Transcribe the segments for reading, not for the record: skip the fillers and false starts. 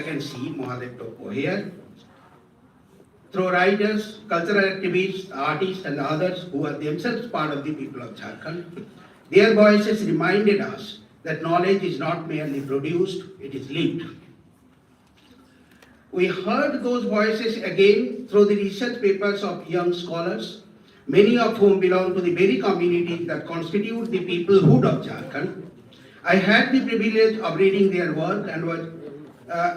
can see Mahadev Toko here. Through writers, cultural activists, artists, and others who are themselves part of the people of Jharkhand, their voices reminded us that knowledge is not merely produced, it is lived. We heard those voices again through the research papers of young scholars, many of whom belong to the very communities that constitute the peoplehood of Jharkhand. I had the privilege of reading their work and was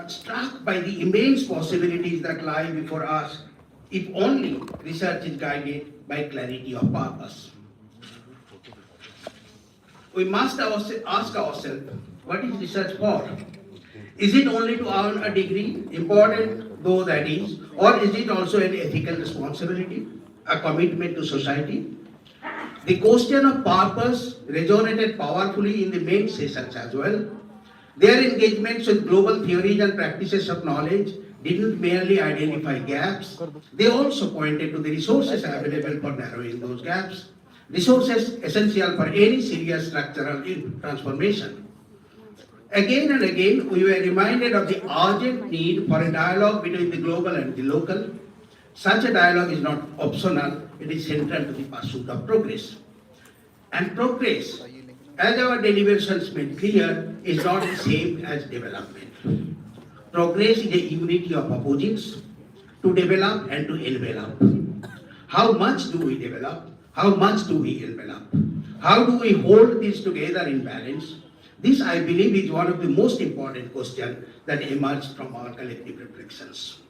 struck by the immense possibilities that lie before us if only research is guided by clarity of purpose. We must ask ourselves, what is research for? Is it only to earn a degree, important though that is, or is it also an ethical responsibility, a commitment to society? The question of purpose resonated powerfully in the main sessions as well. Their engagements with global theories and practices of knowledge didn't merely identify gaps, they also pointed to the resources available for narrowing those gaps, resources essential for any serious structural transformation. Again and again, we were reminded of the urgent need for a dialogue between the global and the local. Such a dialogue is not optional, it is central to the pursuit of progress. And progress, as our deliberations made clear, is not the same as development. Progress is a unity of opposites, to develop and to envelop. How much do we develop? How much do we envelop? How do we hold this together in balance? This, I believe, is one of the most important questions that emerged from our collective reflections.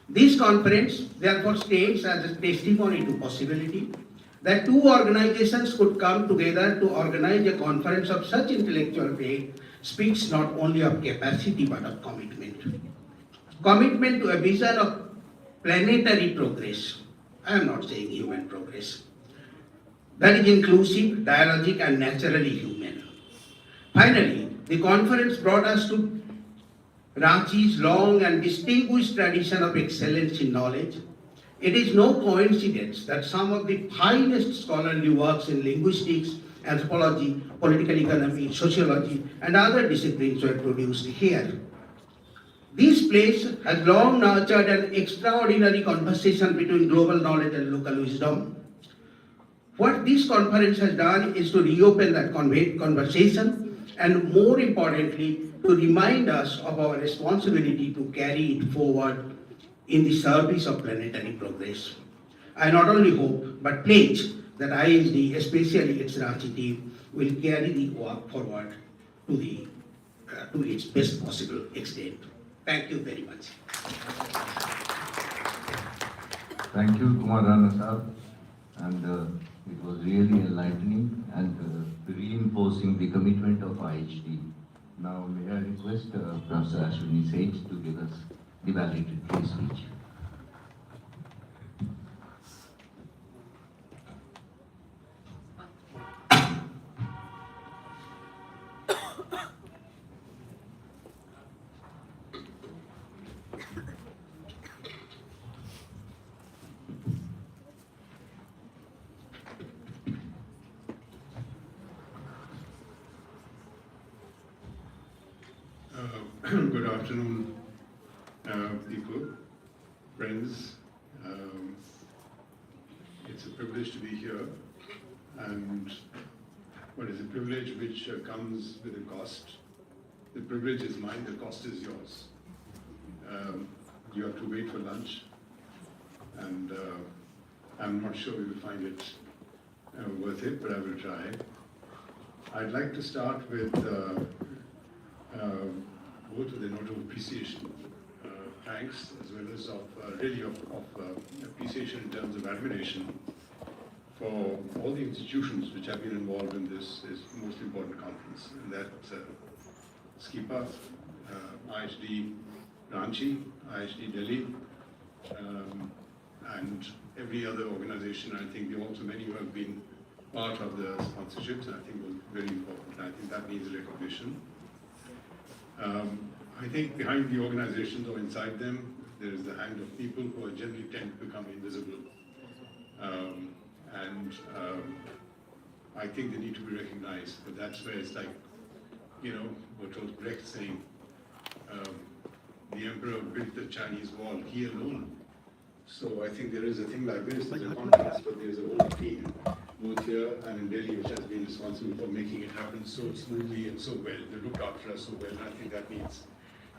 This conference, therefore, stands as a testimony to possibility that two organizations could come together to organize a conference of such intellectual weight speaks not only of capacity but of commitment. Commitment to a vision of planetary progress. I am not saying human progress. That is inclusive, dialogic, and naturally human. Finally, the conference brought us to Ranchi's long and distinguished tradition of excellence in knowledge. It is no coincidence that some of the finest scholarly works in linguistics, anthropology, political economy, sociology, and other disciplines were produced here. This place has long nurtured an extraordinary conversation between global knowledge and local wisdom. What this conference has done is to reopen that conversation and, more importantly, to remind us of our responsibility to carry it forward in the service of planetary progress. I not only hope but pledge that ISD, especially its Ranchi team, will carry the work forward to its best possible extent. Thank you very much. Thank you, Kumar Rana Sahab. And it was really enlightening and reinforcing the commitment of IHD. Now, may I request Professor Ashwini Seth to give us the valedictory speech. Good afternoon, people, friends. It's a privilege to be here, and what is a privilege which comes with a cost. The privilege is mine, the cost is yours. You have to wait for lunch, and I'm not sure we will find it worth it, but I will try. I'd like to start with both with a note of appreciation, thanks, as well as of appreciation in terms of admiration for all the institutions which have been involved in this most important conference, and that's SKIPA, IHD Ranchi, IHD Delhi, and every other organization. I think also many who have been part of the sponsorships, and I think was very important. I think that needs recognition. I think behind the organizations or inside them, there is the hand of people who generally tend to become invisible. I think they need to be recognized, but that's where it's like, what was Brecht saying, the emperor built the Chinese wall, he alone. So I think there is a thing like this, there's a conference, but there's a whole team, both here and in Delhi, which has been responsible for making it happen so smoothly and so well. They looked after us so well, and I think that needs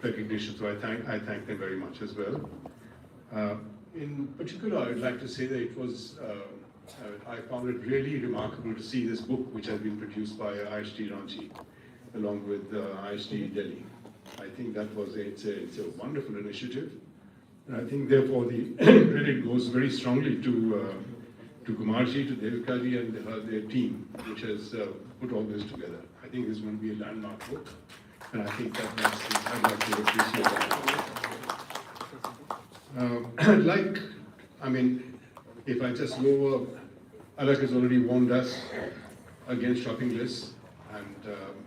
recognition. So I thank them very much as well. In particular, I'd like to say that it was, I found it really remarkable to see this book, which has been produced by IHT Ranchi, along with IHT Delhi. I think that was it's a wonderful initiative. And I think therefore the credit goes very strongly to Kumarji, to Devikaji and their team, which has put all this together. I think this is going to be a landmark book, and I think I'd like to appreciate that. If I just go over, Alak has already warned us against shopping lists, and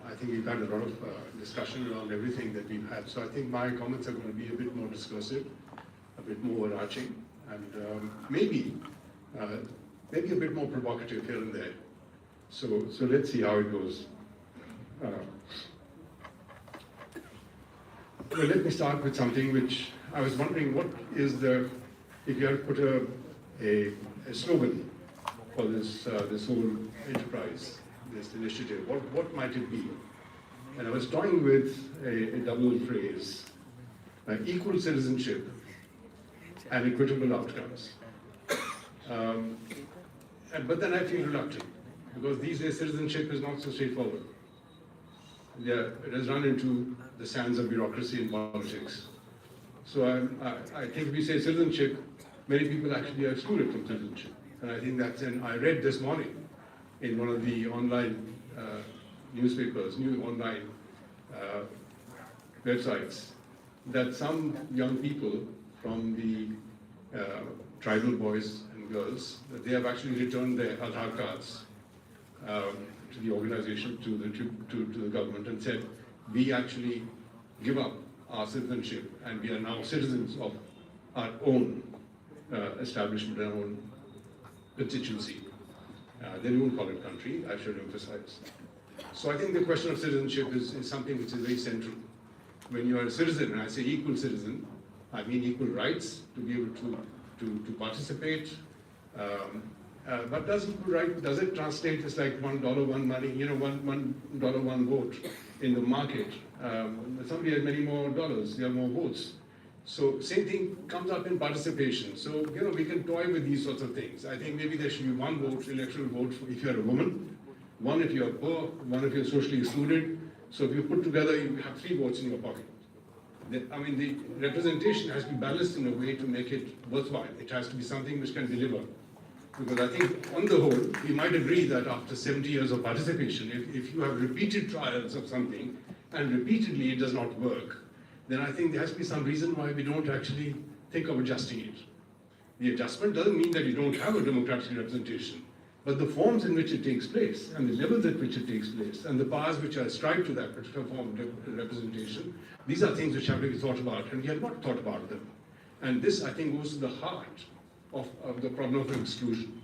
I think we've had a lot of discussion around everything that we've had. So I think my comments are going to be a bit more discursive, a bit more overarching, and maybe a bit more provocative here and there. So let's see how it goes. Well, let me start with something which I was wondering, what is if you had to put a slogan for this whole enterprise, this initiative, what might it be? And I was toying with a double phrase, equal citizenship and equitable outcomes. But then I feel reluctant, because these days citizenship is not so straightforward. It has run into the sands of bureaucracy and politics. So I think if we say citizenship, many people actually are excluded from citizenship. And I think and I read this morning in one of the online newspapers, new online websites, that some young people from the tribal boys and girls, that they have actually returned their Aadhaar cards to the organization, to the government, and said, we actually give up our citizenship and we are now citizens of our own establishment, our own constituency. They don't call it country, I should emphasize. So I think the question of citizenship is something which is very central. When you are a citizen, and I say equal citizen, I mean equal rights to be able to participate. But does it translate as like $1 one money, $1 one vote in the market? Somebody has many more dollars, there are more votes. So same thing comes up in participation. So we can toy with these sorts of things. I think maybe there should be one vote, electoral vote, if you're a woman, one if you're poor, one if you're socially excluded. So if you put together, you have 3 votes in your pocket. The representation has to be balanced in a way to make it worthwhile. It has to be something which can deliver. Because I think, on the whole, we might agree that after 70 years of participation, if you have repeated trials of something, and repeatedly it does not work, then I think there has to be some reason why we don't actually think of adjusting it. The adjustment doesn't mean that you don't have a democratic representation, but the forms in which it takes place, and the levels at which it takes place, and the powers which are ascribed to that particular form of representation, these are things which have to be thought about, and we have not thought about them. And this, I think, goes to the heart of the problem of exclusion.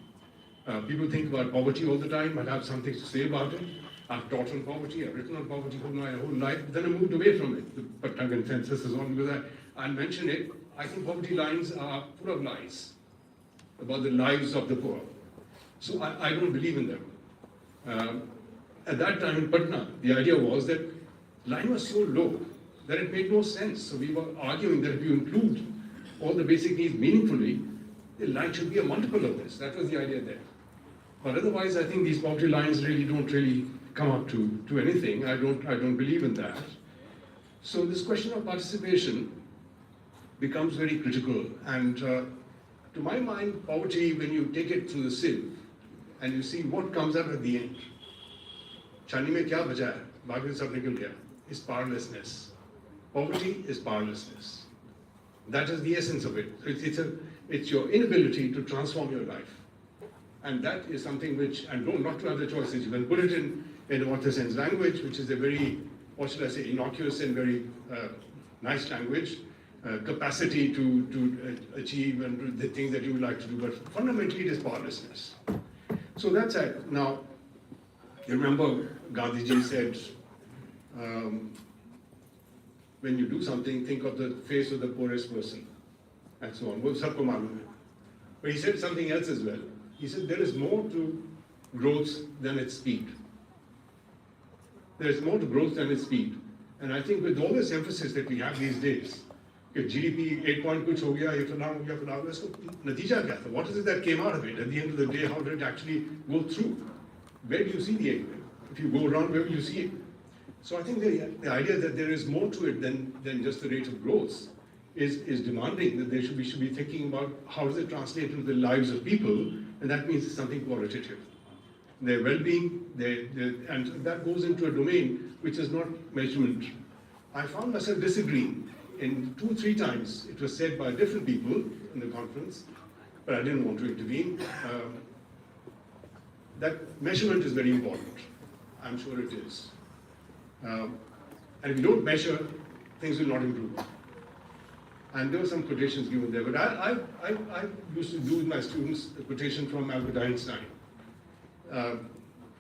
People think about poverty all the time. I have some things to say about it. I've taught on poverty, I've written on poverty my whole life, but then I moved away from it. The Patna Consensus is on, because I mention it. I think poverty lines are full of lies about the lives of the poor. So I don't believe in them. At that time in Patna, the idea was that line was so low that it made no sense. So we were arguing that if you include all the basic needs meaningfully, the line should be a multiple of this. That was the idea there. But otherwise, I think these poverty lines don't come up to anything. I don't believe in that. So this question of participation becomes very critical. And to my mind, poverty, when you take it through the sieve and you see what comes out at the end, chani mein kya bacha hai, baaki sab nikal gaya, is powerlessness. Poverty is powerlessness. That is the essence of it. It's your inability to transform your life. And that is something which, and not to have the choices, you can put it in what the sense language, which is a very, what should I say, innocuous and very nice language, capacity to achieve and do the things that you would like to do, but fundamentally it is powerlessness. So that's it. Now, you remember Gandhiji said, when you do something, think of the face of the poorest person, and so on. वो सबको मालूम है. But he said something else as well. He said there is more to growth than its speed. There is more to growth than its speed. And I think with all this emphasis that we have these days, कि GDP 8 point कुछ हो गया, ये फलाना हो गया, फलाना हो गया, इसको नतीजा क्या था? What is it that came out of it? At the end of the day, how did it actually go through? Where do you see the end? If you go around, where will you see it? So I think the idea that there is more to it than just the rate of growth is demanding that we should be thinking about how does it translate into the lives of people, and that means something qualitative. Their well-being, and that goes into a domain which is not measurement. I found myself disagreeing. In 2-3 times, it was said by different people in the conference, but I didn't want to intervene. That measurement is very important. I'm sure it is. And if you don't measure, things will not improve. And there were some quotations given there, but I used to do with my students a quotation from Albert Einstein.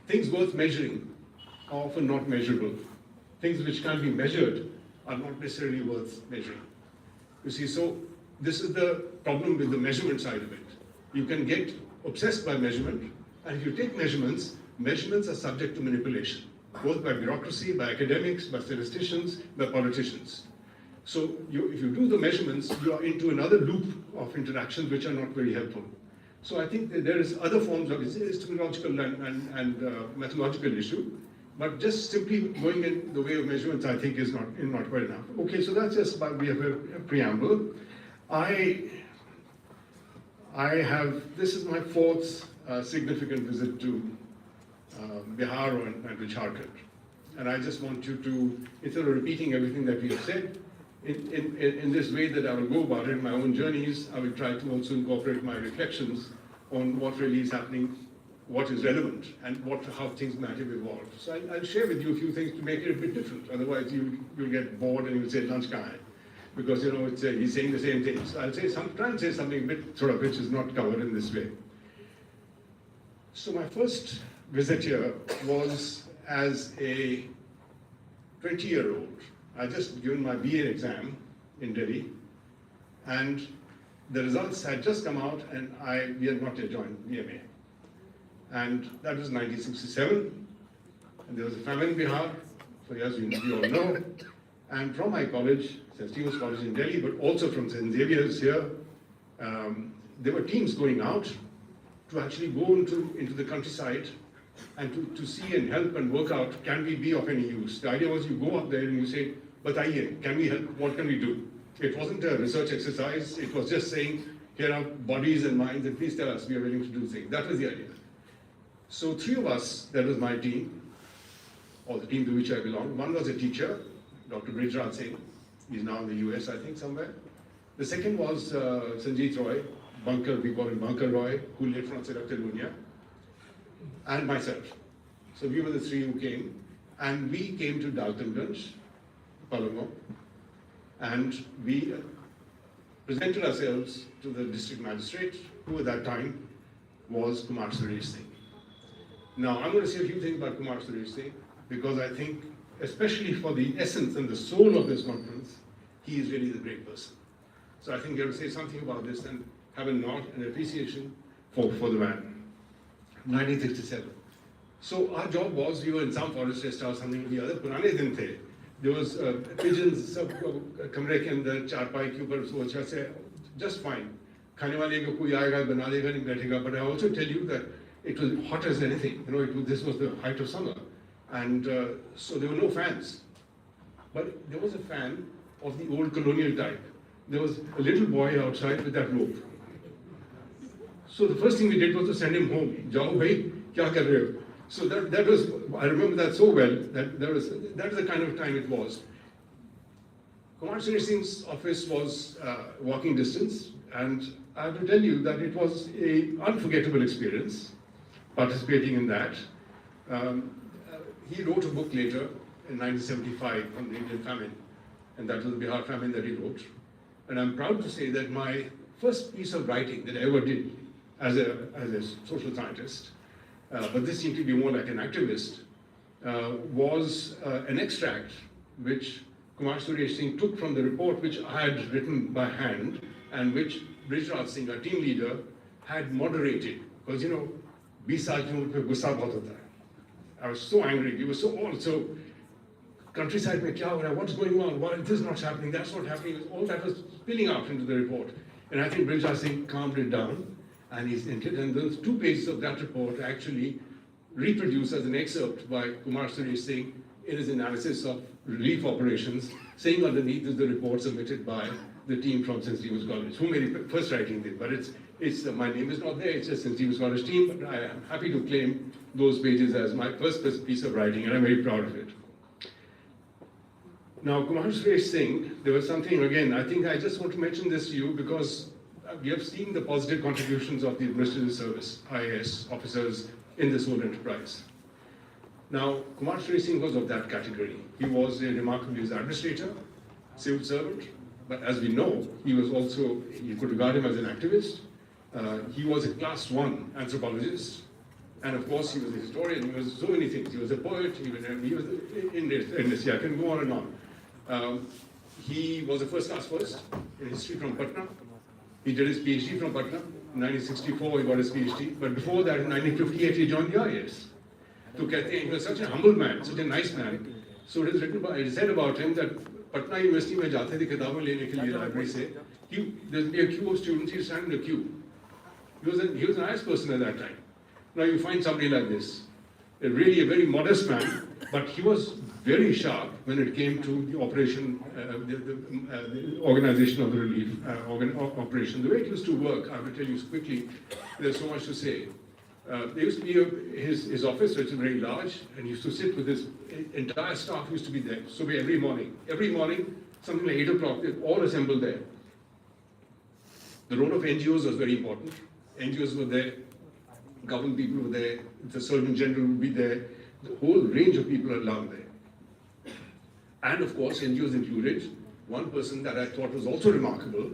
Things worth measuring are often not measurable. Things which can't be measured are not necessarily worth measuring. You see, so this is the problem with the measurement side of it. You can get obsessed by measurement, and if you take measurements, measurements are subject to manipulation, both by bureaucracy, by academics, by statisticians, by politicians. So if you do the measurements, you are into another loop of interactions which are not very helpful. So I think that there is other forms of epistemological and methodological issue, but just simply going in the way of measurements, I think, is not quite enough. Okay, so that's just about, we have a preamble. This is my 4th significant visit to Bihar and to Jharkhand. And I just want you to, instead of repeating everything that we have said, in this way that I will go about it in my own journeys, I will try to also incorporate my reflections on what really is happening, what is relevant, and how things might have evolved. So I'll share with you a few things to make it a bit different. Otherwise, you'll get bored and you'll say lunch kahan hai, because he's saying the same things. I'll try and say something a bit sort of which is not covered in this way. So my first visit here was as a 20-year-old. I just given my BA exam in Delhi, and the results had just come out, and we had not yet joined BMA. And that was 1967, and there was a famine in Bihar, so as you all know. And from my college, St. Stephen's College in Delhi, but also from St. Xavier's here, there were teams going out to actually go into the countryside and to see and help and work out, can we be of any use? The idea was you go up there and you say, "Bataiye, can we help? What can we do?" It wasn't a research exercise, it was just saying, here are bodies and minds, and please tell us, we are willing to do things. That was the idea. So 3 of us, that was my team, or the team to which I belong. One was a teacher, Dr. Brijraj Singh. He's now in the US, I think, somewhere. The second was Sanjeet Roy, Bunker, we call him Bunker Roy, who lived from Sierra Leone, and myself. So we were the 3 who came, and we came to Daltonganj, Palango, and we presented ourselves to the district magistrate, who at that time was Kumar Suresh Singh. Now, I'm going to say a few things about Kumar Suresh Singh, because I think, especially for the essence and the soul of this conference, he is really the great person. So I think you have to say something about this and have a nod and appreciation for the man. 1967. So our job was, we were in some forest rest or something or the other. पुराने दिन थे. There was pigeons, सब कमरे के अंदर चारपाई के ऊपर so अच्छा से just fine. खाने वाले को कोई आएगा बना देगा नहीं बैठेगा. But I also tell you that it was hot as anything. You know, this was the height of summer, and so there were no fans. But there was a fan of the old colonial type. There was a little boy outside with that rope. So the first thing we did was to send him home. Jao bhai, kya kar rahe ho? So that was, I remember that so well, that was the kind of time it was. Kumar Suresh Singh's office was walking distance, and I have to tell you that it was an unforgettable experience, participating in that. He wrote a book later, in 1975, on the Indian famine, and that was the Bihar famine that he wrote. And I'm proud to say that my first piece of writing that I ever did as a social scientist, but this seemed to be more like an activist, was an extract which Kumar Suresh Singh took from the report which I had written by hand and which Brijraj Singh, our team leader, had moderated. Because 20 साल की उम्र पे गुस्सा बहुत होता है. I was so angry. We were so all so countryside में क्या हो रहा है? What's going on? Why this is not happening? That's not happening. All that was spilling out into the report. And I think Brijraj Singh calmed it down, and and those 2 pages of that report actually reproduced as an excerpt by Kumar Suresh Singh in his analysis of relief operations, saying underneath is the report submitted by the team from St. Stephen's College, who made the first writing did, but it's my name is not there, it's just St. Stephen's College team, but I am happy to claim those pages as my first piece of writing, and I'm very proud of it. Now, Kumar Suresh Singh, there was something, again, I think I just want to mention this to you because we have seen the positive contributions of the Administrative Service, IAS officers in this whole enterprise. Now, Kumar Suresh Singh was of that category. He was a remarkably administrator, civil servant, but as we know, he was also, you could regard him as an activist. He was a class 1 anthropologist, and of course he was a historian, he was so many things. He was a poet, he was in this, I can go on and on. He was a first class first in history from Patna. He did his PhD from Patna. In 1964 he got his PhD, but before that in 1958 he joined the IAS. So he was such a humble man, such a nice man. So it is said about him that Patna University में जाते थे किताबें लेने के लिए library से. There'd be a queue of students, he'd stand in the queue. He was a nice person at that time. Now you find somebody like this, really a very modest man, but he was very sharp when it came to the operation, the organization of the relief operation. The way it used to work, I will tell you quickly, there's so much to say. There used to be his office, which is very large, and he used to sit with his entire staff used to be there. So every morning, something like 8 o'clock, they all assembled there. The role of NGOs was very important. NGOs were there, government people were there, the Surgeon General would be there, the whole range of people are down there. And of course, NGOs included one person that I thought was also remarkable,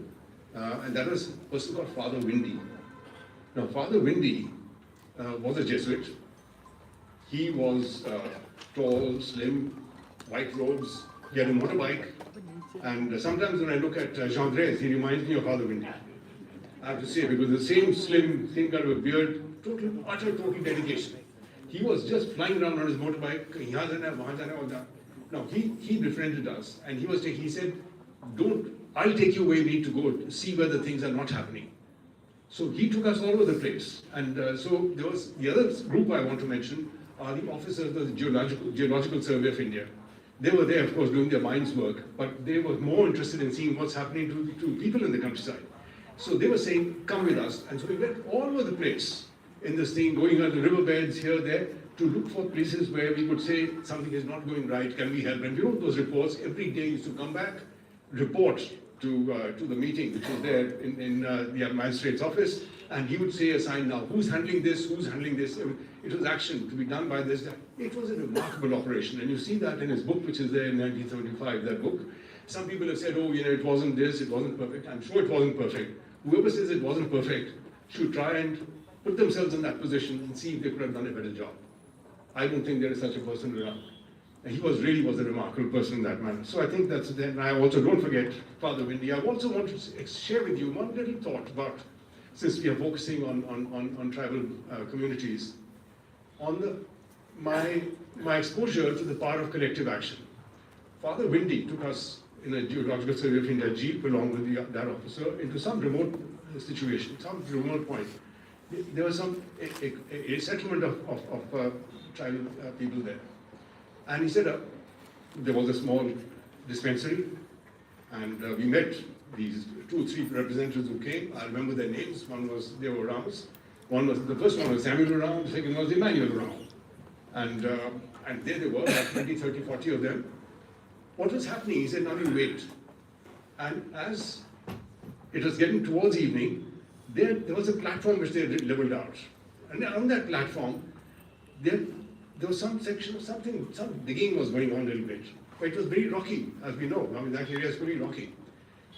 and that was a person called Father Windy. Now, Father Windy was a Jesuit. He was tall, slim, white robes. He had a motorbike. And sometimes when I look at Jean Dresse, he reminds me of Father Windy. I have to say, because the same slim, same kind of a beard, total dedication. He was just flying around on his motorbike. Now, he befriended us, and he said, I'll take you where you need to go to see where the things are not happening. So he took us all over the place. And so there was the other group I want to mention are the officers of the Geological Survey of India. They were there, of course, doing their mines work, but they were more interested in seeing what's happening to people in the countryside. So they were saying, come with us. And so we went all over the place in this thing, going on the riverbeds here, there, to look for places where we could say something is not going right, can we help? And we wrote those reports. Every day used to come back, report to the meeting, which was there in the magistrate's office, and he would say a sign now, who's handling this, who's handling this? It was action to be done by this. It was a remarkable operation, and you see that in his book, which is there in 1975, that book. Some people have said, oh, it wasn't this, it wasn't perfect. I'm sure it wasn't perfect. Whoever says it wasn't perfect should try and put themselves in that position and see if they could have done a better job. I don't think there is such a person around. And he really was a remarkable person in that manner. So I think that's it. And I also don't forget Father Windy. I also want to share with you one little thought about, since we are focusing on tribal communities, on my exposure to the power of collective action. Father Windy took us in a Geological Survey of India jeep along with that officer into some remote situation, some remote point. There was a settlement of tribal people there. And he said there was a small dispensary, and we met these 2 or 3 representatives who came. I remember their names. They were Rams. The first one was Samuel Ram, the second was Emmanuel Ram. And there they were, about 20, 30, 40 of them. What was happening? He said, now you wait. And as it was getting towards evening, there was a platform which they had leveled out. And on that platform, there was some section of some digging was going on a little bit. But it was very rocky, as we know. I mean, that area is pretty rocky.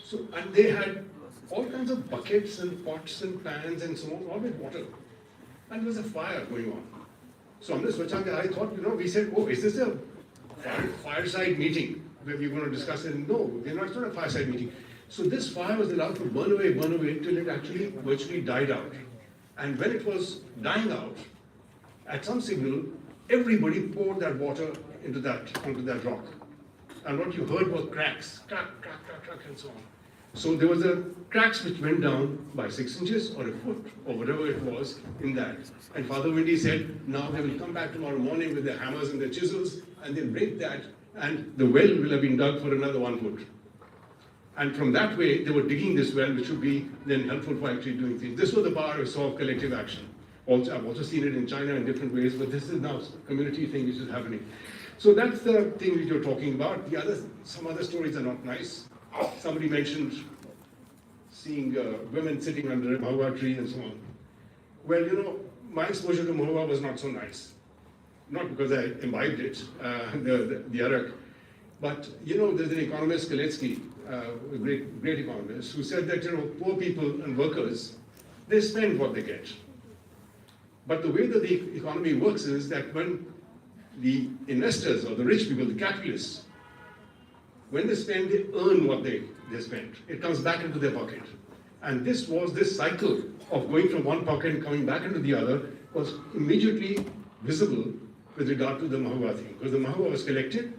So, and they had all kinds of buckets and pots and pans and so on, all with water. And there was a fire going on. So I thought, we said, oh, is this a fireside meeting? where we were going to discuss it. No, it's not a fireside meeting. So this fire was allowed to burn away till it actually virtually died out. And when it was dying out, at some signal, everybody poured that water onto that rock. And what you heard was cracks, crack, crack, crack, crack, and so on. So there was a cracks which went down by 6 inches or a foot or whatever it was in that. And Father Windy said, now they will come back tomorrow morning with their hammers and their chisels and they'll break that and the well will have been dug for another 1 foot. And from that way, they were digging this well, which would be then helpful for actually doing things. This was the power I saw of collective action. Also, I've also seen it in China in different ways, but this is now a community thing which is happening. So that's the thing that you're talking about. Some other stories are not nice. Somebody mentioned seeing women sitting under a mahua tree and so on. Well, my exposure to mahua was not so nice. Not because I imbibed it, the arak, but there's an economist, Kaletsky, a great economist, who said that poor people and workers, they spend what they get. But the way that the economy works is that when the investors or the rich people, the capitalists, when they spend, they earn what they spend. It comes back into their pocket. And this cycle of going from one pocket and coming back into the other was immediately visible with regard to the mahua thing. Because the mahua was collected,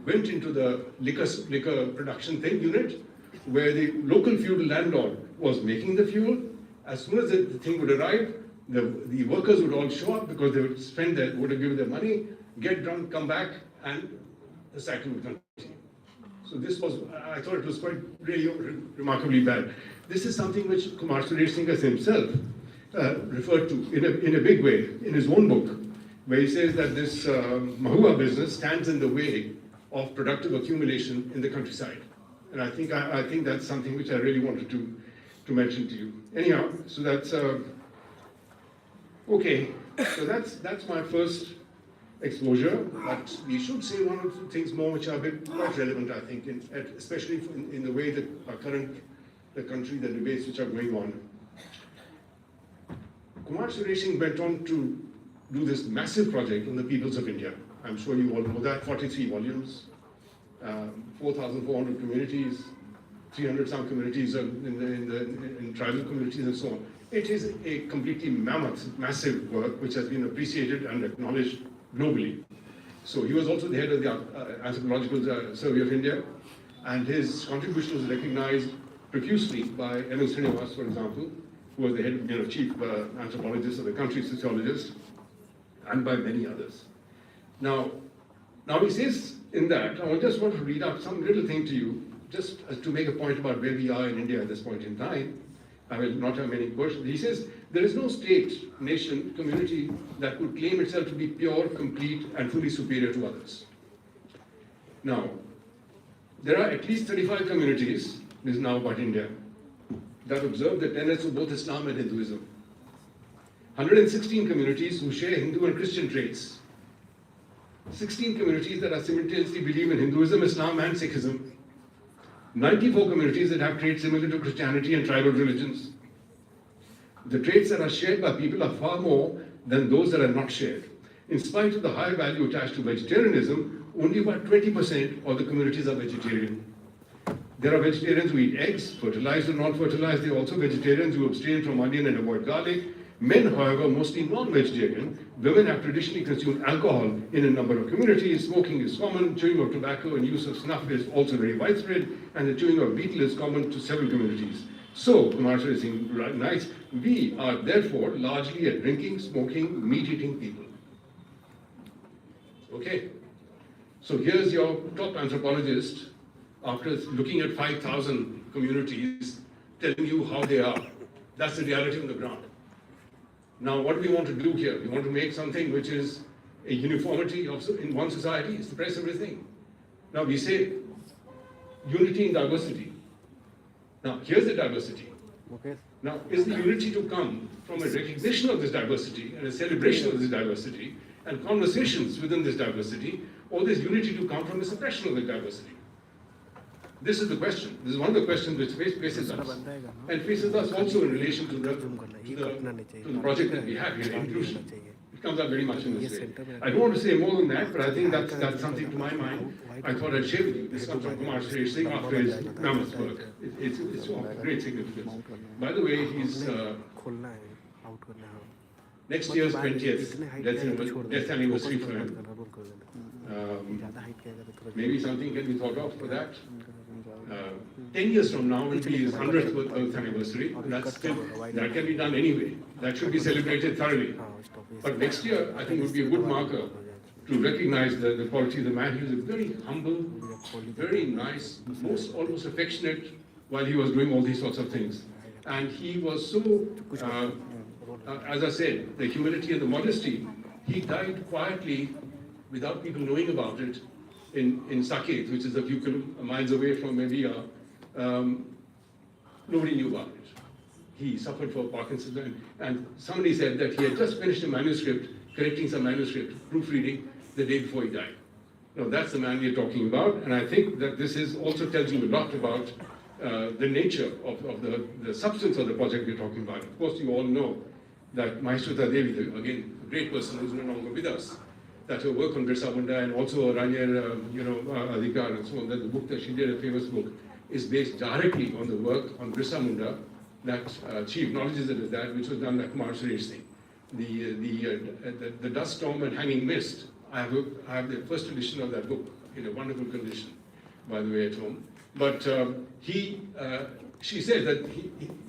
went into the liquor production unit, where the local feudal landlord was making the fuel. As soon as the thing would arrive, the workers would all show up because they would have given their money, get drunk, come back, and the cycle would continue. So I thought it was quite really remarkably bad. This is something which Kumar Suresh Singh himself referred to in a big way in his own book, where he says that this mahua business stands in the way of productive accumulation in the countryside. And I think that's something which I really wanted to mention to you. Anyhow, so that's okay. So that's my first exposure, but we should say one or two things more which are quite relevant, I think, especially in the way that the country, the debates which are going on. Kumar Suresh Singh went on to do this massive project on the peoples of India. I'm sure you all know that, 43 volumes, 4,400 communities, 300 some communities in tribal communities and so on. It is a completely massive work which has been appreciated and acknowledged globally. So he was also the head of the Anthropological Survey of India, and his contribution was recognized profusely by M. Srinivas, for example, who was the head, chief anthropologist of the country, sociologist, and by many others. Now he says in that, I just want to read out some little thing to you, just to make a point about where we are in India at this point in time. I will not have many questions. He says, there is no state, nation, community that could claim itself to be pure, complete, and fully superior to others. Now, there are at least 35 communities, this is now about India, that observe the tenets of both Islam and Hinduism. 116 communities who share Hindu and Christian traits. 16 communities that are simultaneously believe in Hinduism, Islam, and Sikhism. 94 communities that have traits similar to Christianity and tribal religions. The traits that are shared by people are far more than those that are not shared. In spite of the high value attached to vegetarianism, only about 20% of the communities are vegetarian. There are vegetarians who eat eggs, fertilized or non-fertilized. There are also vegetarians who abstain from onion and avoid garlic. Men, however, mostly non-vegetarian. Women have traditionally consumed alcohol in a number of communities. Smoking is common. Chewing of tobacco and use of snuff is also very widespread. And the chewing of betel is common to several communities. So, Kumar Suresh Singh writes, we are therefore largely a drinking, smoking, meat-eating people. Okay? So here's your top anthropologist, after looking at 5,000 communities, telling you how they are. That's the reality on the ground. Now, what do we want to do here? We want to make something which is a uniformity in one society, suppress everything. Now, we say unity in diversity. Now, here's the diversity. Okay. Now, is the unity to come from a recognition of this diversity and a celebration of this diversity and conversations within this diversity, or is unity to come from a suppression of the diversity? This is the question. This is one of the questions which faces us, and faces us also in relation to the project that we have here, inclusion. It comes out very much in this way. I don't want to say more than that, but I think that's something to my mind. I thought I'd share with you. This comes from Kumar Suresh Singh after his mammoth work. It's of great significance. By the way, he's next year's 20th death anniversary for him. Maybe something can be thought of for that. 10 years from now will be his 100th birth anniversary. That can be done anyway. That should be celebrated thoroughly. But next year, I think would be a good marker to recognize the quality of the man. He was a very humble, very nice, almost affectionate while he was doing all these sorts of things. And he was so, as I said, the humility and the modesty. He died quietly without people knowing about it in Saket, which is a few miles away from where we are. Nobody knew about it. He suffered from Parkinson's, and somebody said that he had just finished a manuscript, correcting some manuscript, proofreading, the day before he died. Now that's the man we're talking about, and I think that this also tells you a lot about the nature of the substance of the project we're talking about. Of course, you all know that Maheshwata Devi, again, a great person who's no longer with us, that her work on Birsa Munda and also Ranier, Adhikar and so on, that the book that she did, a famous book, is based directly on the work on Birsa Munda that she acknowledges it as that, which was done by Kumar Suresh Singh. The Dust Storm and Hanging Mist, I have the first edition of that book in a wonderful condition, by the way, at home. But she says that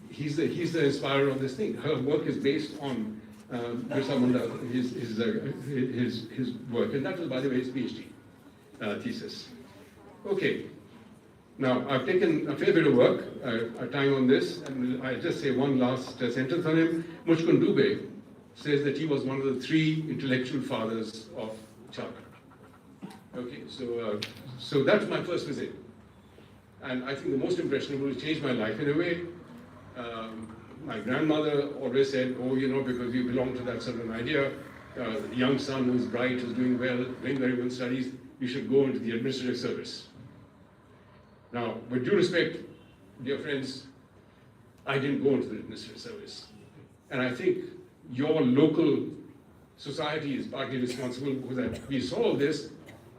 he's the inspirer of this thing. Her work is based on Birsa Munda, his work, and that was, by the way, his PhD thesis. Okay, now I've taken a fair bit of work, time on this, and I'll just say one last sentence on him. Muchkund Dubey says that he was one of the 3 intellectual fathers of Jharkhand. Okay, so that's my first visit, and I think the most impressionable, it changed my life in a way. My grandmother always said, oh, because you belong to that certain idea, the young son who's bright, who's doing well, doing very well studies, you should go into the administrative service. Now, with due respect, dear friends, I didn't go into the administrative service. And I think your local society is partly responsible because we saw all this.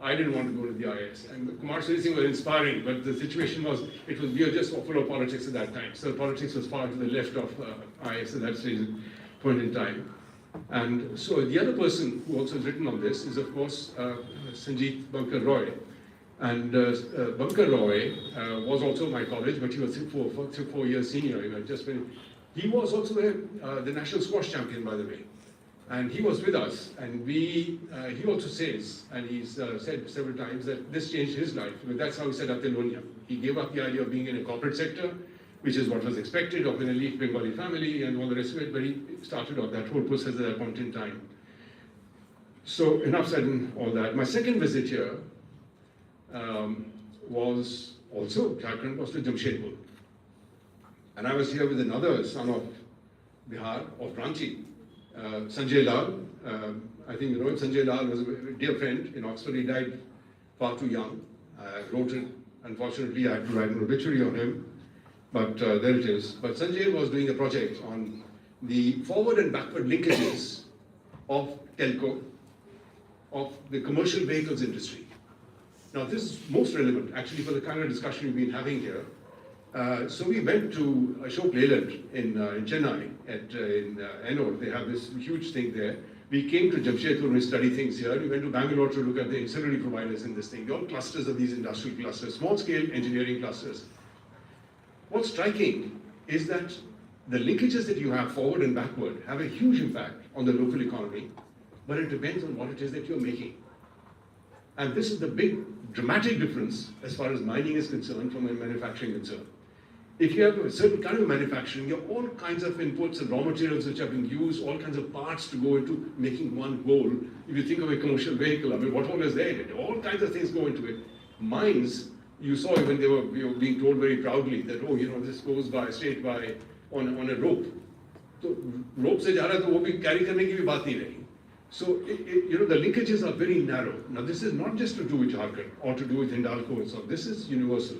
I didn't want to go to the IS. And Kumar Suresh Singh was inspiring, but the situation was, we were just full of politics at that time. So politics was far to the left of IS at that point in time. And so the other person who also has written on this is, of course, Sanjeet Bankar Roy. And Bankar Roy was also my college, but he was 4 years senior. He was also the national squash champion, by the way. And he was with us, and he also says, and he's said several times, that this changed his life. I mean, that's how he set up Telonia. He gave up the idea of being in a corporate sector, which is what was expected of an elite Bengali family and all the rest of it, but he started off that whole process at that point in time. So enough said in all that. My second visit here was also, Jharkhand, was to Jamshedpur. And I was here with another son of Bihar, of Ranchi, Sanjay Lal. I think you know him. Sanjay Lal was a dear friend in Oxford. He died far too young. I wrote it. Unfortunately, I had to write an obituary on him. But there it is. But Sanjay was doing a project on the forward and backward linkages of telco, of the commercial vehicles industry. Now, this is most relevant, actually, for the kind of discussion we've been having here. So we went to Ashok Leyland in Chennai, in Ennore. They have this huge thing there. We came to Jamshedpur and study things here. We went to Bangalore to look at the ancillary providers in this thing. They're all clusters of these industrial clusters, small-scale engineering clusters. What's striking is that the linkages that you have forward and backward have a huge impact on the local economy, but it depends on what it is that you're making. And this is the big, dramatic difference as far as mining is concerned from a manufacturing concern. If you have a certain kind of manufacturing, you have all kinds of inputs and raw materials which are being used, all kinds of parts to go into making one whole. If you think of a commercial vehicle, I mean, what all is there? All kinds of things go into it. Mines, you saw when they were being told very proudly that, oh, this goes by, straight by, on a rope. So rope se ja raha hai, to wo bhi carry karne ki bhi baat nahi rahi. So, the linkages are very narrow. Now, this is not just to do with Jharkhand or to do with Hindalco and so on. This is universal.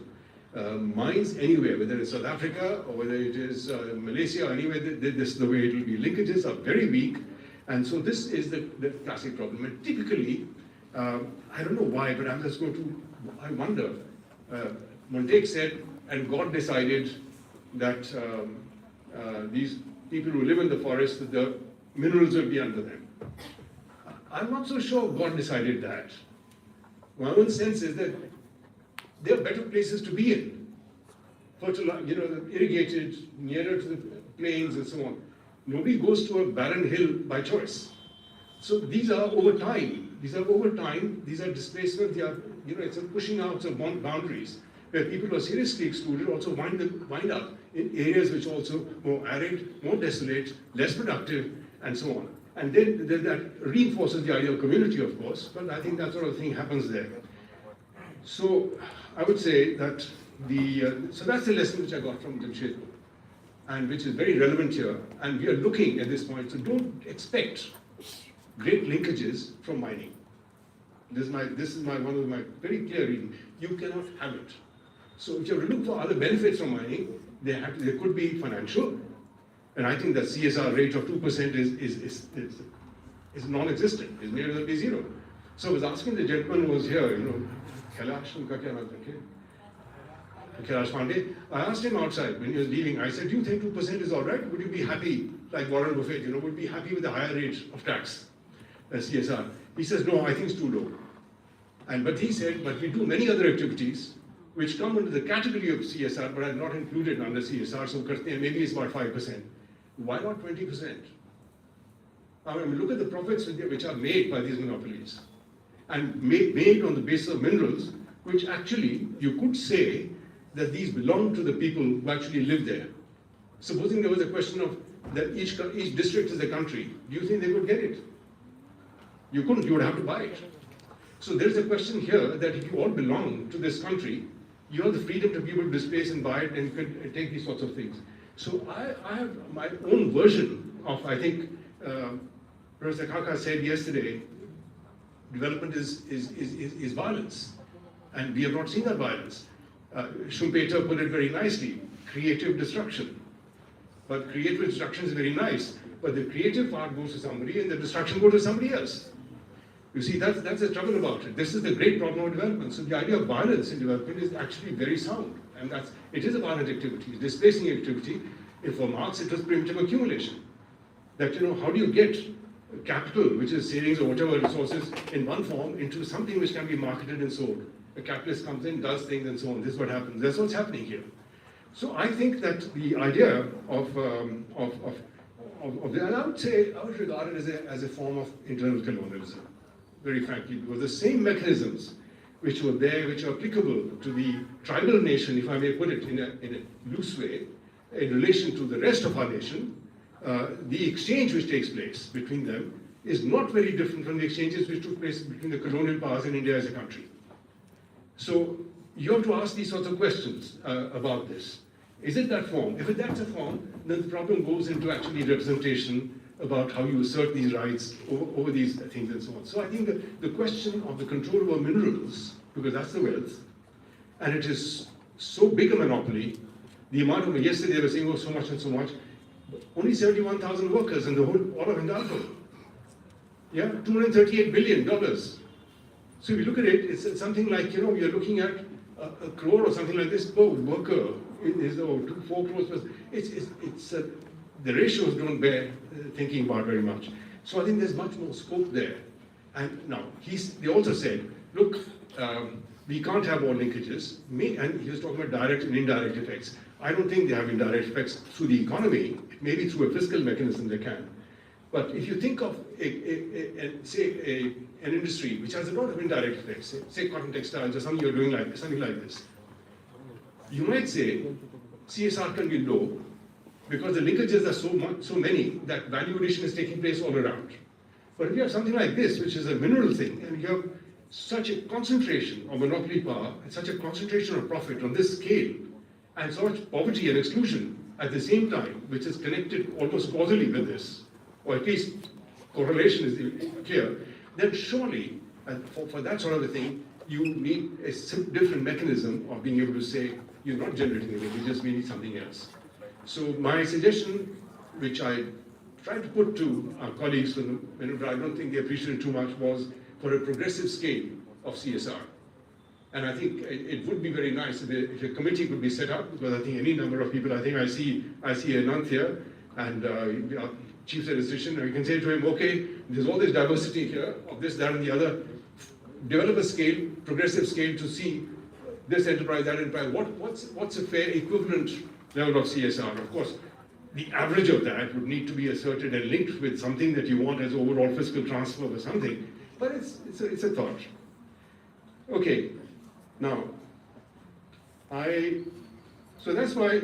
Mines anywhere, whether it's South Africa or whether it is Malaysia or anywhere, this is the way it will be. Linkages are very weak, And so this is the classic problem. And typically, I don't know why, but I'm just going to, I wonder, Montaigne said, and God decided that these people who live in the forest, that the minerals will be under them. I'm not so sure God decided that. My own sense is that there are better places to be in. Fertile, irrigated, nearer to the plains and so on. Nobody goes to a barren hill by choice. So these are over time. These are displacements, it's a pushing out of boundaries where people who are seriously excluded also wind up in areas which are also more arid, more desolate, less productive, and so on. And then that reinforces the idea of community, of course, but I think that sort of thing happens there. So I would say that so that's the lesson which I got from Jamshedpur, and which is very relevant here. And we are looking at this point, so don't expect great linkages from mining. This is one of my very clear reading. You cannot have it. So if you look for other benefits from mining, there could be financial, and I think the CSR rate of 2% is non-existent. It's near to be zero. So I was asking the gentleman who was here, Kailash, Kailash Pandey. I asked him outside when he was leaving. I said, "Do you think 2% is all right? Would you be happy, like Warren Buffett? Would you be happy with the higher rate of tax, CSR?" He says, "No, I think it's too low." But he said, "But we do many other activities which come under the category of CSR, but are not included under CSR. So maybe it's about 5%. Why not 20%? I mean, look at the profits which are made by these monopolies, and made on the basis of minerals, which actually you could say that these belong to the people who actually live there. Supposing there was a question of that each district is a country, do you think they would get it? You couldn't. You would have to buy it. So there is a question here that if you all belong to this country, you have the freedom to be able to displace and buy it, and you can take these sorts of things. So I have my own version of, I think, Professor Kaka said yesterday, development is violence, and we have not seen that violence. Schumpeter put it very nicely, creative destruction. But creative destruction is very nice, but the creative part goes to somebody and the destruction goes to somebody else. You see, that's the trouble about it. This is the great problem of development. So the idea of violence in development is actually very sound. And it is a violent activity, it's displacing activity. And for Marx, it was primitive accumulation. That, how do you get capital, which is savings or whatever resources, in one form into something which can be marketed and sold? A capitalist comes in, does things, and so on. This is what happens. That's what's happening here. So I think that the idea of and I would regard it as a form of internal colonialism, very frankly, because the same mechanisms which were there, which are applicable to the tribal nation, if I may put it in a loose way, in relation to the rest of our nation, the exchange which takes place between them is not very different from the exchanges which took place between the colonial powers and India as a country. So you have to ask these sorts of questions about this. Is it that form? If that's a form, then the problem goes into actually representation about how you assert these rights over these things and so on. So I think the question of the control over minerals, because that's the wealth, and it is so big a monopoly, the amount of, yesterday they were saying, so much and so much, only 71,000 workers in all of Hindalco. Yeah, $238 billion. So if you look at it, it's something like, you're looking at a crore or something like this per worker. It is 4 crores. The ratios don't bear thinking about very much. So I think there's much more scope there. And now, they also said, look, we can't have all linkages. And he was talking about direct and indirect effects. I don't think they have indirect effects through the economy. Maybe through a fiscal mechanism they can. But if you think of, an industry which has a lot of indirect effects, say cotton textiles or something you're doing something like this, you might say CSR can be low because the linkages are so many that value addition is taking place all around. But if you have something like this, which is a mineral thing, and you have such a concentration of monopoly power and such a concentration of profit on this scale, and so much poverty and exclusion at the same time, which is connected almost causally with this, or at least correlation is clear, then surely, for that sort of a thing, you need a different mechanism of being able to say, you're not generating anything, you just need something else. So my suggestion, which I tried to put to our colleagues, but I don't think they appreciated too much, was for a progressive scale of CSR. And I think it would be very nice if a committee could be set up, because I think any number of people, I think I see Anant here, and chief statistician, and we can say to him, okay, there's all this diversity here, of this, that, and the other. Develop a scale, progressive scale, to see this enterprise, that enterprise, what's a fair equivalent level of CSR. Of course, the average of that would need to be asserted and linked with something that you want as overall fiscal transfer or something, but it's a thought. Okay, now, so that's my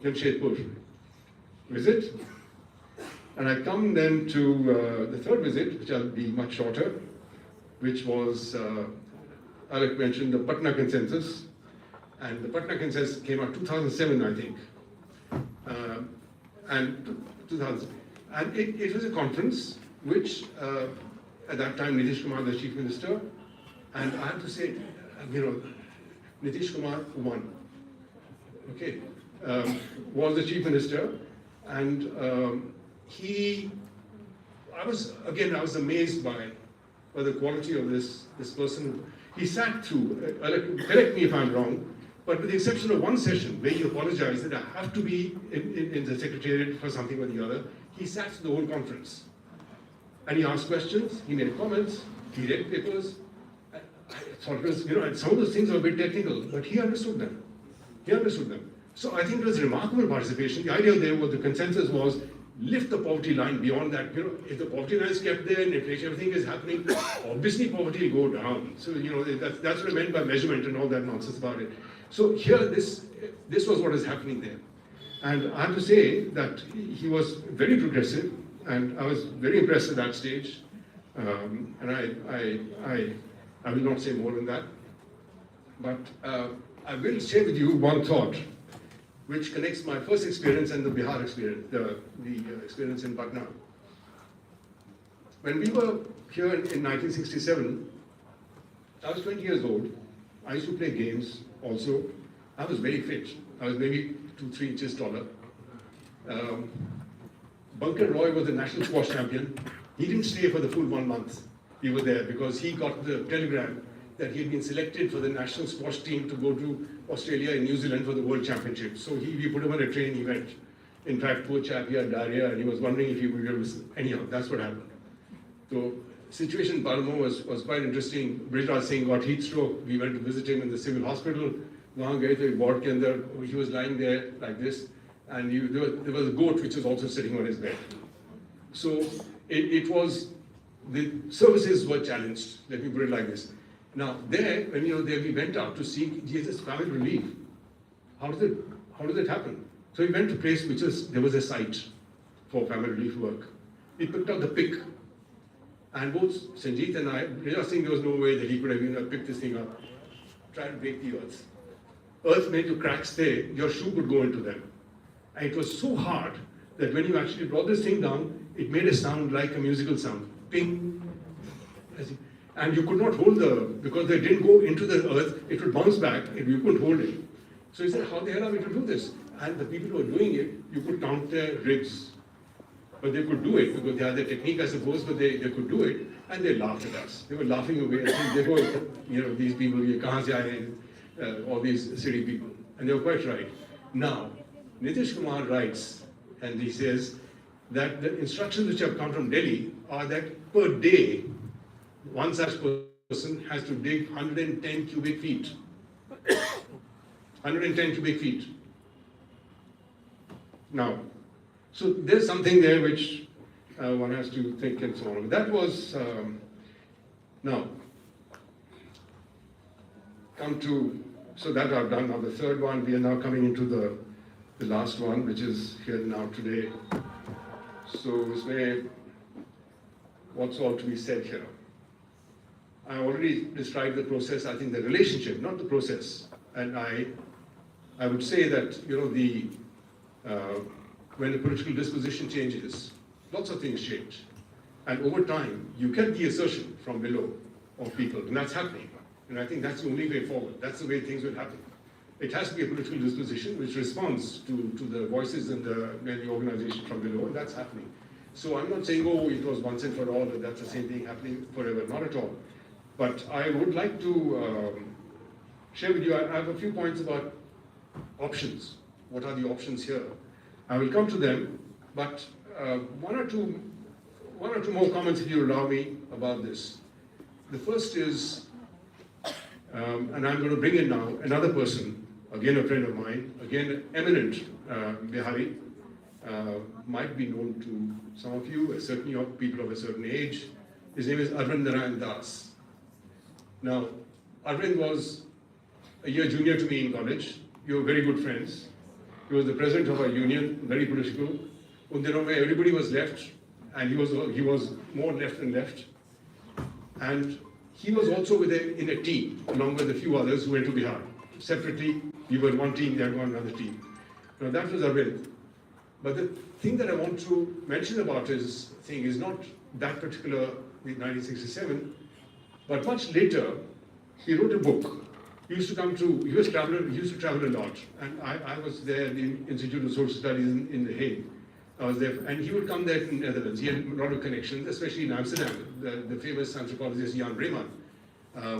Jamshedpur visit, and I come then to the third visit, which will be much shorter, which was, Alec mentioned, the Patna Consensus, and the Patna Consensus came out 2007, I think, and 2000, and it was a conference which, at that time, Nitish Kumar was the chief minister, and I have to say, Nitish Kumar won, okay, was the chief minister, and I was amazed by the quality of this person. He sat through, correct me if I'm wrong, but with the exception of one session where he apologized that I have to be in the secretariat for something or the other, he sat through the whole conference. And he asked questions, he made comments, he read papers. I thought it was, some of those things were a bit technical, but he understood them. So I think it was remarkable participation. The idea there was, the consensus was, lift the poverty line beyond that. If the poverty line is kept there and inflation, everything is happening, obviously poverty will go down. So, that's what I meant by measurement and all that nonsense about it. So here, this was what is happening there. And I have to say that he was very progressive, and I was very impressed at that stage. And I will not say more than that. But I will share with you one thought, which connects my first experience and the Bihar experience, the experience in Patna. When we were here in 1967, I was 20 years old. I used to play games also. I was very fit. I was maybe 2-3 inches taller. Bunker Roy was the national squash champion. He didn't stay for the full 1 month. We were there because he got the telegram that he had been selected for the national squash team to go to Australia and New Zealand for the World Championship. So we put him on a train, he went. In fact, poor chap, he had diarrhea, and he was wondering if he would be able to, anyhow, that's what happened. So, situation in Balmo was quite interesting. Brijraj Singh got heat stroke. We went to visit him in the civil hospital. He was lying there like this, and there was a goat which was also sitting on his bed. So, the services were challenged, let me put it like this. Now, there we went out to seek Jesus family relief. How does it happen? So we went to a place there was a site for family relief work. We picked up the pick, and both Sanjeet and I, Rajat Singh, there was no way that he could have picked this thing up, try to break the earth. Earth made you cracks there, your shoe could go into them. And it was so hard that when you actually brought this thing down, it made a sound like a musical sound. Ping. And you could not hold because they didn't go into the earth, it would bounce back, and you couldn't hold it. So he said, how the hell are we to do this? And the people who were doing it, you could count their ribs. But they could do it, because they had the technique, I suppose, but they could do it, and they laughed at us. They were laughing away, and they go, these people, kahan se aaye, all these city people. And they were quite right. Now, Nitish Kumar writes, and he says, that the instructions which have come from Delhi are that per day, one such person has to dig 110 cubic feet. 110 cubic feet. Now, so there's something there which one has to think and so on. That was, now, so that I've done. Now the third one, we are now coming into the last one, which is here now today. So, what's all to be said here? I already described the process, I think the relationship, not the process. And I would say that, when the political disposition changes, lots of things change. And over time, you get the assertion from below of people, and that's happening. And I think that's the only way forward. That's the way things will happen. It has to be a political disposition which responds to the voices and the organization from below, and that's happening. So I'm not saying, oh, it was once and for all, that that's the same thing happening forever, not at all. But I would like to share with you, I have a few points about options. What are the options here? I will come to them, but one or two more comments, if you allow me, about this. The first is, and I'm going to bring in now another person, again a friend of mine, again eminent Bihari, might be known to some of you, certainly of people of a certain age. His name is Arvind Narayan Das. Now, Arvind was a year junior to me in college. We were very good friends. He was the president of our union, very political. Everybody was left, and he was more left than left. And he was also in a team, along with a few others who went to Bihar. Separately, we were in one team, they had gone another team. Now that was Arvind. But the thing that I want to mention about his thing is not that particular 1967, but much later, he wrote a book. He used to travel a lot, and I was there at the Institute of Social Studies in The Hague. I was there, and he would come there from the Netherlands. He had a lot of connections, especially in Amsterdam. The famous anthropologist Jan Breman,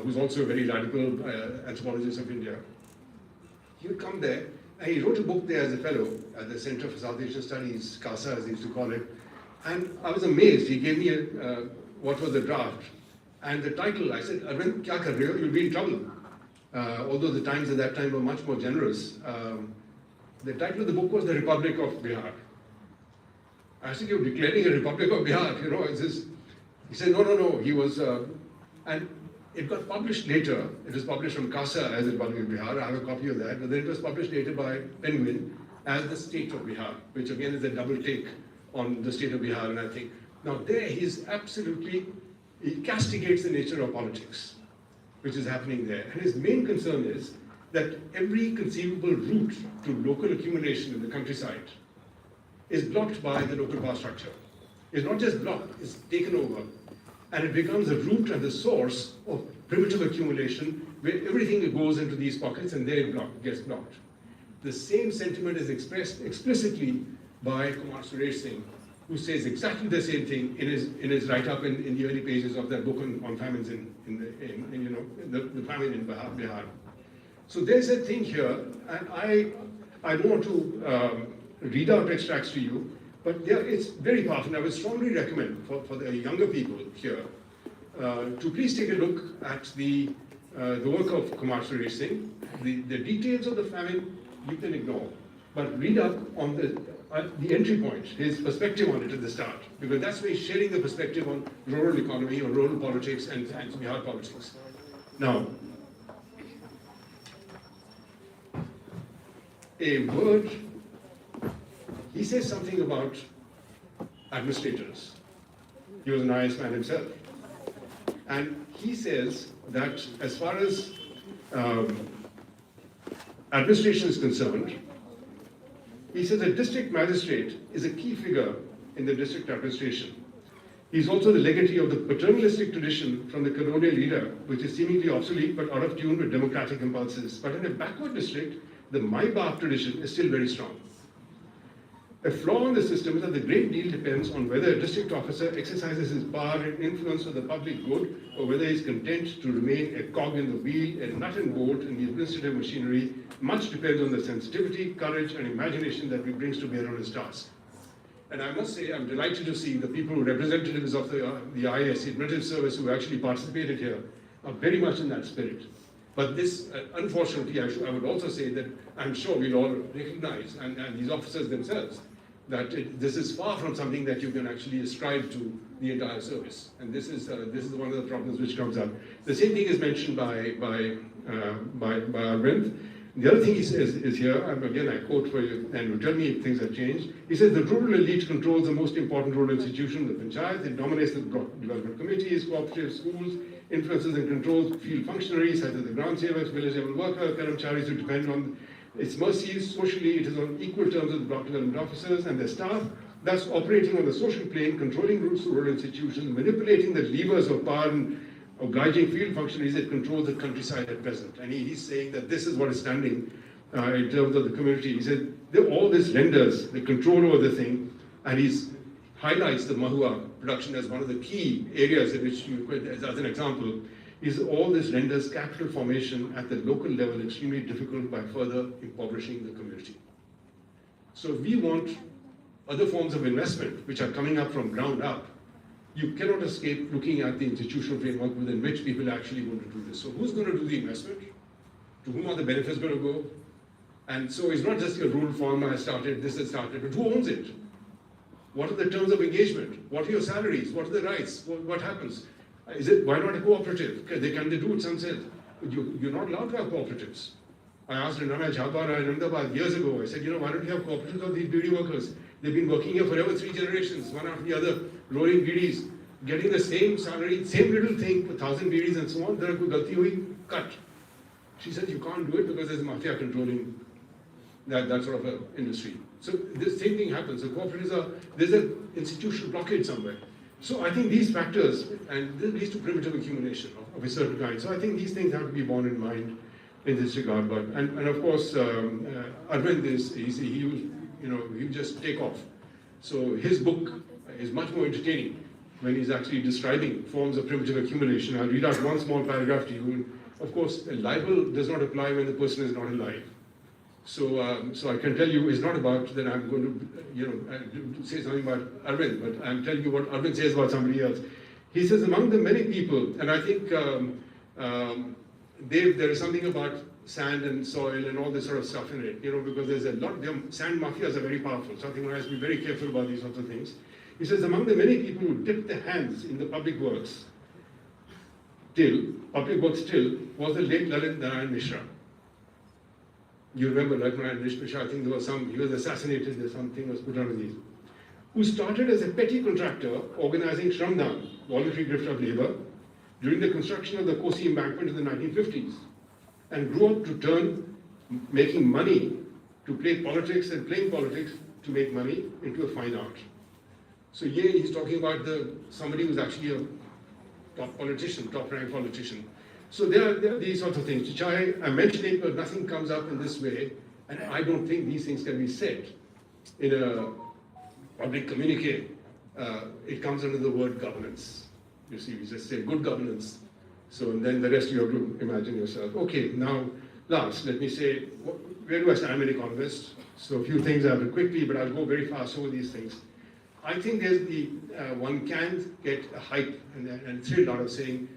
who's also a very radical anthropologist of India. He would come there, and he wrote a book there as a fellow at the Center for South Asian Studies, CASA as they used to call it. And I was amazed. He gave me what was the draft. And the title, I said, Arvind, kya kar rahe ho? You'll be in trouble. Although the times at that time were much more generous. The title of the book was The Republic of Bihar. I said, you're declaring a Republic of Bihar, you know. He said, no. He was, and it got published later. It was published from CASA as the Republic of Bihar. I have a copy of that. But then it was published later by Penguin as the State of Bihar, which again is a double take on the State of Bihar. And I think, now there he castigates the nature of politics, which is happening there. And his main concern is that every conceivable route to local accumulation in the countryside is blocked by the local power structure. It's not just blocked, it's taken over. And it becomes a root and the source of primitive accumulation where everything goes into these pockets and there it gets blocked. The same sentiment is expressed explicitly by Kumar Suresh Singh, who says exactly the same thing in his write-up in the early pages of that book on famines the famine in Bihar. So there's a thing here, and I don't want to read out extracts to you, but it's very powerful. I would strongly recommend for the younger people here to please take a look at the work of Kumar Suresh Singh. The details of the famine you can ignore, but read up on the entry point, his perspective on it at the start, because that's where he's sharing the perspective on rural economy or rural politics and Bihar politics. Now, a word, he says something about administrators. He was an IS man himself. And he says that as far as administration is concerned, he says a district magistrate is a key figure in the district administration. He's also the legatee of the paternalistic tradition from the colonial era, which is seemingly obsolete but out of tune with democratic impulses. But in a backward district, the My Baap tradition is still very strong. A flaw in the system is that the great deal depends on whether a district officer exercises his power and influence on the public good, or whether he is content to remain a cog in the wheel, a nut and bolt in the administrative machinery. Much depends on the sensitivity, courage, and imagination that he brings to bear on his task. And I must say, I'm delighted to see the people, representatives of the IS, the Administrative Service, who actually participated here, are very much in that spirit. But this, unfortunately, I would also say that I'm sure we'll all recognize, and these officers themselves, that this is far from something that you can actually ascribe to the entire service. And this is one of the problems which comes up. The same thing is mentioned by Arvind. The other thing he says is here, and again I quote for you, and you tell me if things have changed. He says the rural elite controls the most important rural institution, the panchayat. It dominates the block development committees, cooperatives, schools, influences and controls field functionaries, such as the ground savers, village level worker, karamcharis who depend on its mercies. Socially, it is on equal terms with the block development officers and their staff, thus operating on the social plane, controlling rural institutions, manipulating the levers of power and obliging field functionaries that control the countryside at present. And he's saying that this is what is standing in terms of the community. He said, there are all these lenders, the control over the thing, and he highlights the mahua production as one of the key areas in which you, as an example, is all this renders capital formation at the local level extremely difficult by further impoverishing the community. So if we want other forms of investment which are coming up from ground up, you cannot escape looking at the institutional framework within which people are actually going to do this. So who's going to do the investment? To whom are the benefits going to go? And so it's not just your rule form has started, this has started, but who owns it? What are the terms of engagement? What are your salaries? What are the rights? What happens? Is it, why not a cooperative? Can they do it themselves? You're not allowed to have cooperatives. I asked Rana Jhabara in Ahmedabad years ago, I said, why don't you have cooperatives of these BD workers? They've been working here forever, 3 generations, one after the other, rolling BDs, getting the same salary, same little thing, 1,000 BDs and so on. There koi galti hui, cut. She said, you can't do it because there's a mafia controlling that sort of a industry. So the same thing happens. The cooperatives there's an institutional blockade somewhere. So I think these factors, and this leads to primitive accumulation of a certain kind. So I think these things have to be borne in mind in this regard. But and of course, Arvind he'll just take off. So his book is much more entertaining when he's actually describing forms of primitive accumulation. I'll read out one small paragraph to you. Of course, a libel does not apply when the person is not alive. So I can tell you, it's not about that I'm going to, say something about Arvind, but I'm telling you what Arvind says about somebody else. He says, among the many people, and I think there is something about sand and soil and all this sort of stuff in it, because there's a lot, sand mafias are very powerful, so I think one has to be very careful about these sorts of things. He says, among the many people who dipped their hands in the public works till, was the late Lalit Narayan Mishra. You remember Lalit Narayan Mishra, I think he was assassinated, something was put on these. Who started as a petty contractor organizing Shramdan, voluntary gift of labor, during the construction of the Kosi embankment in the 1950s, and grew up to turn making money to play politics and playing politics to make money into a fine art. So here he's talking about somebody who's actually a top politician, top-ranked politician. So there are these sorts of things, which I'm mentioning, but nothing comes up in this way, and I don't think these things can be said in a public communique. It comes under the word governance. You see, we just say good governance. So and then the rest you have to imagine yourself. Okay, now last, let me say, where do I stand? I'm an economist. So a few things I'll do quickly, but I'll go very fast over these things. I think there's one can get a hype and thrill out of saying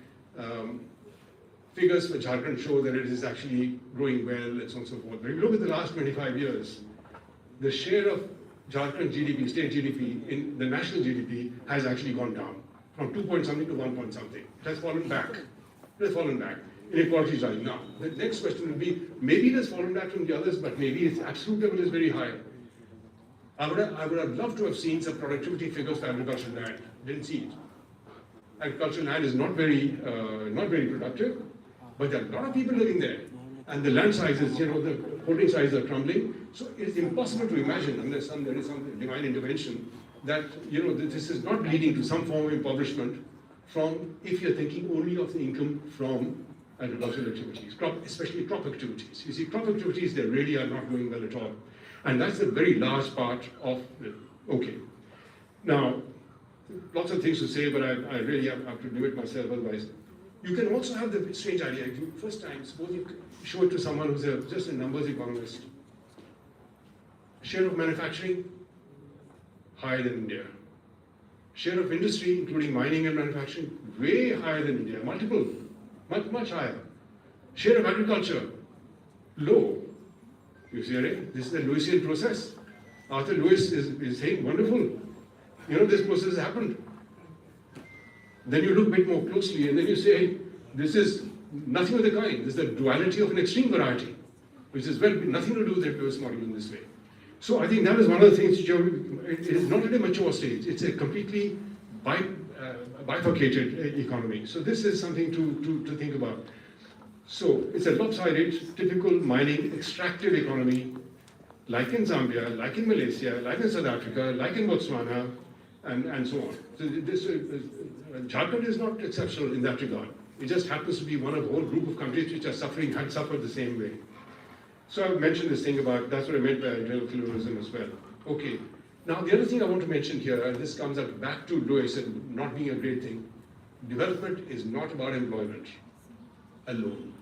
figures for Jharkhand show that it is actually growing well and so on and so forth. But if you look at the last 25 years, the share of Jharkhand GDP, state GDP, in the national GDP has actually gone down from 2 point something to 1 point something. It has fallen back. It has fallen back. Inequality is rising. Now, the next question will be, maybe it has fallen back from the others, but maybe its absolute level is very high. I would have loved to have seen some productivity figures for agricultural land. Didn't see it. Agricultural land is not very productive, but there are a lot of people living there. And the land sizes, the holding sizes are crumbling. So it's impossible to imagine, unless there is some divine intervention, that this is not leading to some form of impoverishment from, if you're thinking only of the income from agricultural activities, especially crop activities. You see, crop activities, they really are not going well at all. And that's a very large part of it. Okay. Now, lots of things to say, but I really have to limit myself otherwise. You can also have the strange idea. First time, suppose you show it to someone who's just a numbers economist. Share of manufacturing, higher than India. Share of industry, including mining and manufacturing, way higher than India, multiple, much higher. Share of agriculture, low. You see, right? This is the Lewisian process. Arthur Lewis is saying, wonderful. This process has happened. Then you look a bit more closely and then you say, this is nothing of the kind. This is the duality of an extreme variety, which is nothing to do with the Lewis model in this way. So I think that is one of the things, it is not at a mature stage. It's a completely bifurcated economy. So this is something to think about. So it's a lopsided, typical mining, extractive economy, like in Zambia, like in Malaysia, like in South Africa, like in Botswana, and so on. So Jharkhand is not exceptional in that regard. It just happens to be one of a whole group of countries which are had suffered the same way. So I mentioned this thing about, that's what I meant by neoliberalism as well. Okay. Now the other thing I want to mention here, and this comes back to Lewis and not being a great thing, development is not about employment alone.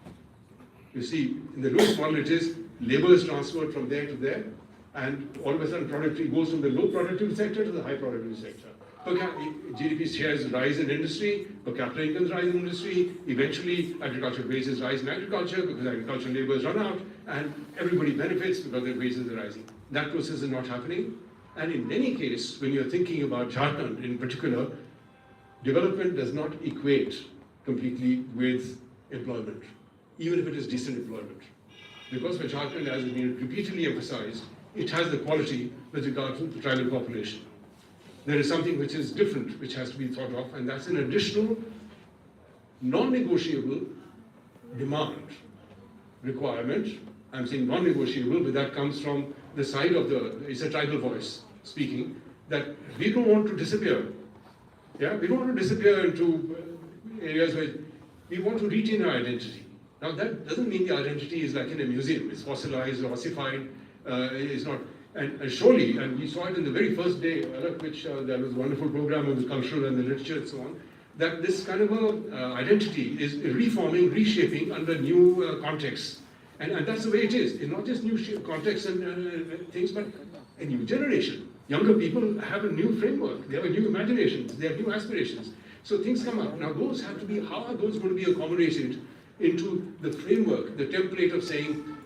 You see, in the Lewis model it is labor is transferred from there to there, and all of a sudden productivity goes from the low productivity sector to the high productivity sector. GDP shares rise in industry, per capita incomes rise in industry, eventually agricultural wages rise in agriculture because agricultural labor is run out, and everybody benefits because their wages are rising. That process is not happening. And in any case, when you're thinking about Jharkhand in particular, development does not equate completely with employment, even if it is decent employment. Because for Jharkhand, as has been repeatedly emphasized, it has the quality with regard to the tribal population. There is something which is different, which has to be thought of, and that's an additional, non-negotiable demand requirement. I'm saying non-negotiable, but that comes from the side of it's a tribal voice speaking, that we don't want to disappear. Yeah, we don't want to disappear into areas where we want to retain our identity. Now that doesn't mean the identity is like in a museum, it's fossilized or ossified, it's not, and surely, and we saw it in the very first day, which there was a wonderful program on the cultural and the literature and so on, that this kind of identity is reforming, reshaping under new contexts. And that's the way it is. It's not just new contexts and things, but a new generation. Younger people have a new framework. They have a new imaginations. They have new aspirations. So things come up. Now those have to be, how are those going to be accommodated into the framework, the template of saying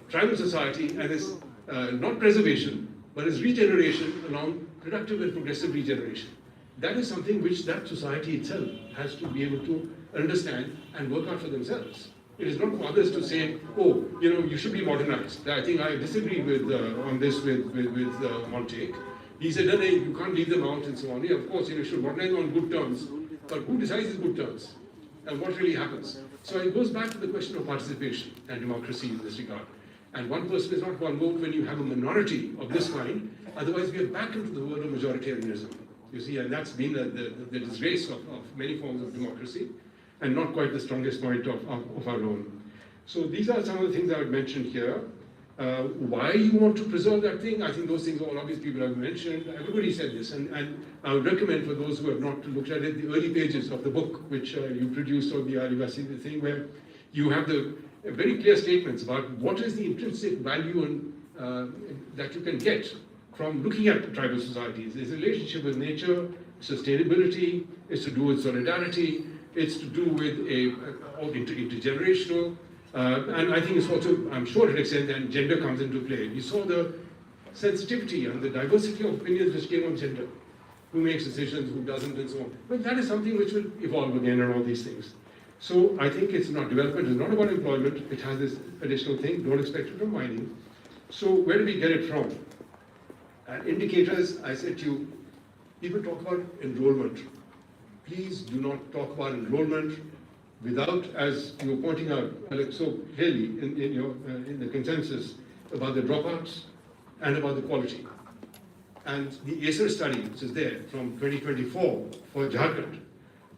tribal society and its not preservation, but its regeneration along productive and progressive regeneration. That is something which that society itself has to be able to understand and work out for themselves. It is not for others to say, oh, you should be modernized. I think I disagree with on this with Montague. He said, no, you can't leave them out and so on. Yeah, of course, you should modernize on good terms, but who decides the good terms? And what really happens? So it goes back to the question of participation and democracy in this regard. And one person is not one vote when you have a minority of this kind. Otherwise, we are back into the world of majoritarianism. You see, and that's been the disgrace of many forms of democracy, and not quite the strongest point of our own. So these are some of the things I would mention here. Why you want to preserve that thing? I think those things all obvious people have mentioned. Everybody said this, and I would recommend for those who have not looked at it, the early pages of the book which you produced on the Adivasi, the thing where you have the very clear statements about what is the intrinsic value that you can get from looking at tribal societies. There's a relationship with nature, sustainability, it's to do with solidarity, it's to do with intergenerational, and I think it's also, I'm sure to an extent, that gender comes into play. You saw the sensitivity and the diversity of opinions which came on gender. Who makes decisions, who doesn't, and so on. But that is something which will evolve again and all these things. So I think it's not, development is not about employment, it has this additional thing, don't expect it from mining. So where do we get it from? Indicators, I said to you, people talk about enrollment. Please do not talk about enrollment without, as you were pointing out so clearly in the consensus about the dropouts and about the quality. And the ACER study, which is there from 2024 for Jharkhand,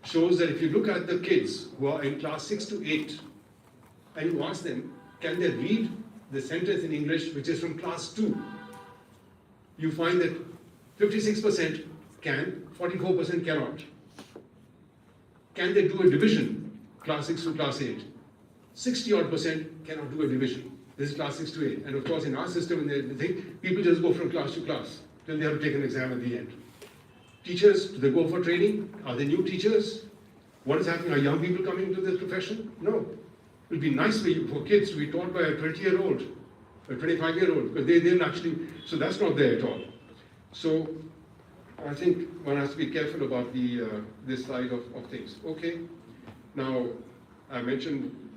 shows that if you look at the kids who are in class 6 to 8, and you ask them, can they read the sentence in English which is from class 2? You find that 56% can, 44% cannot. Can they do a division, class 6 to class 8? 60-odd% cannot do a division. This is class 6 to 8. And of course, in our system, in the thing, people just go from class to class till they have to take an exam at the end. Teachers, do they go for training? Are they new teachers? What is happening? Are young people coming into this profession? No. It would be nice for kids to be taught by a 20-year-old, a 25-year-old, because they'll actually, so that's not there at all. So I think one has to be careful about this side of things. Okay, now I mentioned,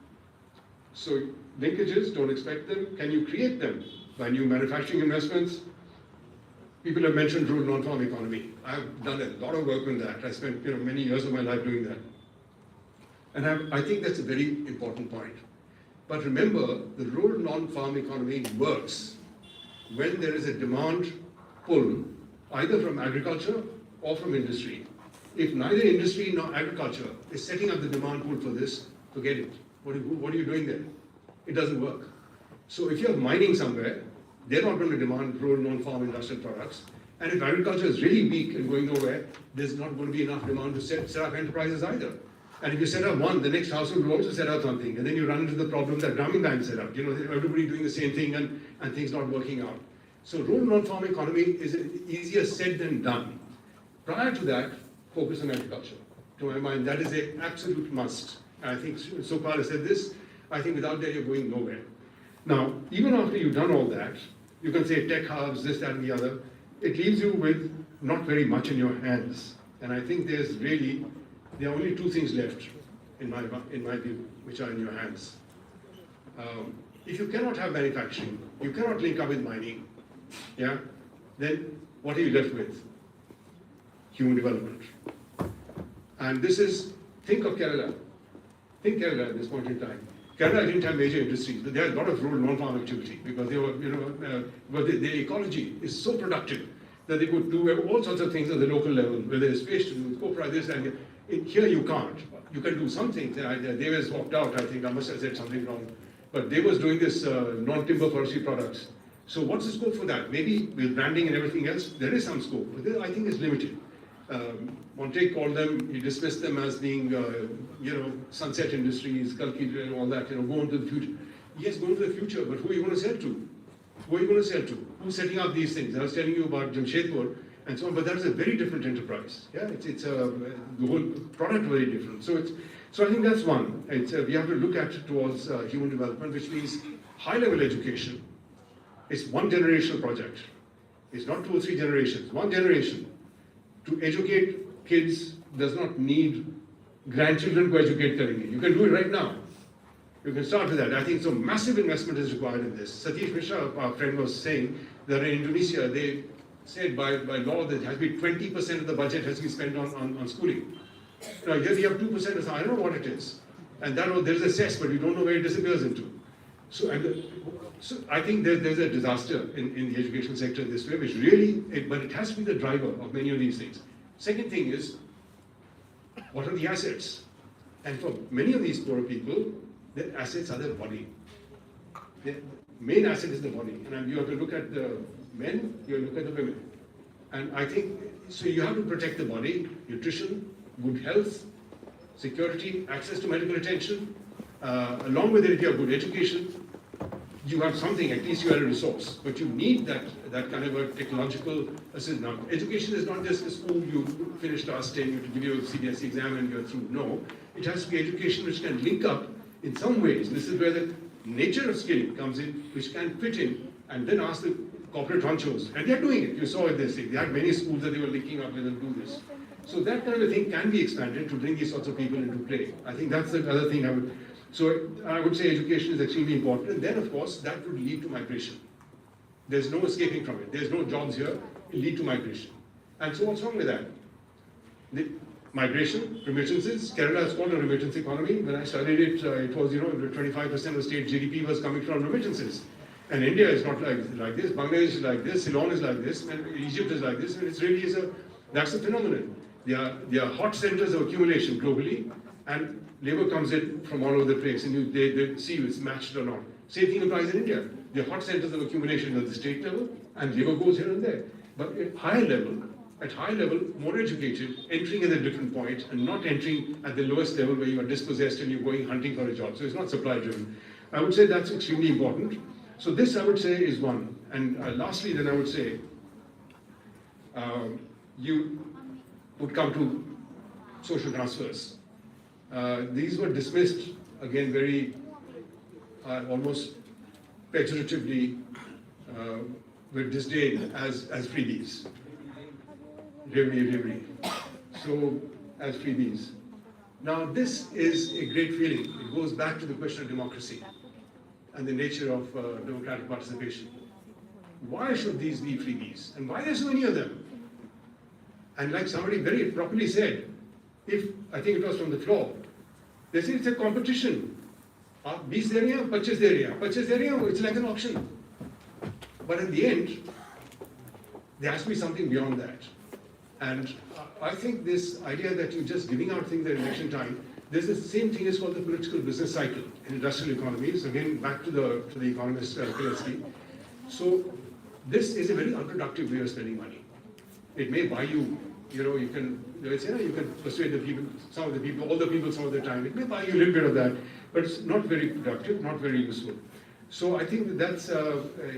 so linkages, don't expect them. Can you create them by new manufacturing investments? People have mentioned rural non-farm economy. I've done a lot of work on that. I spent many years of my life doing that. And I think that's a very important point. But remember, the rural non-farm economy works when there is a demand pull, either from agriculture or from industry. If neither industry nor agriculture is setting up the demand pull for this, forget it. What are you doing there? It doesn't work. So if you're mining somewhere, they're not going to demand rural non-farm industrial products. And if agriculture is really weak and going nowhere, there's not going to be enough demand to set up enterprises either. And if you set up one, the next household will also set up something. And then you run into the problem that Grameen Bank set up. Everybody doing the same thing and things not working out. So rural non-farm economy is easier said than done. Prior to that, focus on agriculture. To my mind, that is an absolute must. And I think Sopal has said this. I think without that, you're going nowhere. Now, even after you've done all that, you can say tech hubs, this, that, and the other. It leaves you with not very much in your hands. And I think there are only two things left, in my view, which are in your hands. If you cannot have manufacturing, you cannot link up with mining, yeah, then what are you left with? Human development. And this is, think of Kerala. Think Kerala at this point in time. Kerala didn't have major industries, but they had a lot of rural non-farm activity because they were, but the ecology is so productive that they could do all sorts of things at the local level, where there is space to do, copra, this, and here you can't. You can do some things. Deva's walked out, I think I must have said something wrong. But Dev was doing this non-timber forestry products. So what's the scope for that? Maybe with branding and everything else, there is some scope, but I think it's limited. Monte called them, he dismissed them as being, sunset industries, Kalki and all that, go into the future. Yes, go into the future, but who are you going to sell to? Who are you going to sell to? Who's setting up these things? I was telling you about Jamshedpur and so on, but that is a very different enterprise. Yeah, the whole product very different. So I think that's one. We have to look at towards human development, which means high-level education. It's one generational project. It's not 2 or 3 generations. One generation. To educate kids does not need grandchildren to educate Telugu. You can do it right now. You can start with that. I think so massive investment is required in this. Satish Mishra, our friend, was saying that in Indonesia, they said by law that it has to be 20% of the budget has to be spent on schooling. Now here we have 2% or something. I don't know what it is. And there's a cess, but we don't know where it disappears into. So I think there's a disaster in the education sector in this way, which really, but it has to be the driver of many of these things. Second thing is, what are the assets? And for many of these poor people, their assets are their body. The main asset is the body. And you have to look at the men, you have to look at the women. And I think, so you have to protect the body, nutrition, good health, security, access to medical attention. Along with it, if you have good education, you have something, at least you have a resource. But you need that kind of a technological assistance. Now, education is not just a school, you finish class 10, you have to give you a CBSE exam and you're through. No, it has to be education which can link up in some ways. This is where the nature of skill comes in, which can fit in, and then ask the corporate honchos. And they're doing it. You saw it this thing. They had many schools that they were linking up with and do this. So that kind of thing can be expanded to bring these sorts of people into play. I think that's the other thing I would say education is extremely important. And then, of course, that would lead to migration. There's no escaping from it. There's no jobs here. It will lead to migration. And so what's wrong with that? The migration, remittances. Kerala is called a remittance economy. When I studied it, it was, 25% of state GDP was coming from remittances. And India is not like this. Bangladesh is like this. Ceylon is like this. And Egypt is like this. And it's really that's a phenomenon. They are hot centers of accumulation globally. And labor comes in from all over the place, and they see it's matched or not. Same thing applies in India. The hot centers of accumulation at the state level, and labor goes here and there. But at high level, more educated, entering at a different point, and not entering at the lowest level where you are dispossessed and you're going hunting for a job. So it's not supply driven. I would say that's extremely important. So this, I would say, is one. And lastly, then I would say, you would come to social transfers. These were dismissed, again, very almost pejoratively, with disdain as freebies. Reverie. So, as freebies. Now, this is a great feeling. It goes back to the question of democracy and the nature of democratic participation. Why should these be freebies? And why are there so many of them? And like somebody very properly said, I think it was from the floor, they say it's a competition. 20 दे रहे हैं, 25 दे रहे हैं, 25 दे रहे हैं, it's like an auction. But in the end, there has to be something beyond that. And I think this idea that you're just giving out things at election time, there's the same thing is called the political business cycle in industrial economies. Again, back to the economist Pilatsky. So this is a very unproductive way of spending money. It may buy you, you can, let's say, you can persuade the people, some of the people, all the people some of the time. It may buy you a little bit of that, but it's not very productive, not very useful. So I think that's,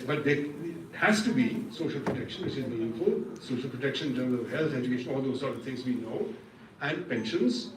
but there has to be social protection, which is meaningful, social protection in terms of health, education, all those sort of things we know, and pensions.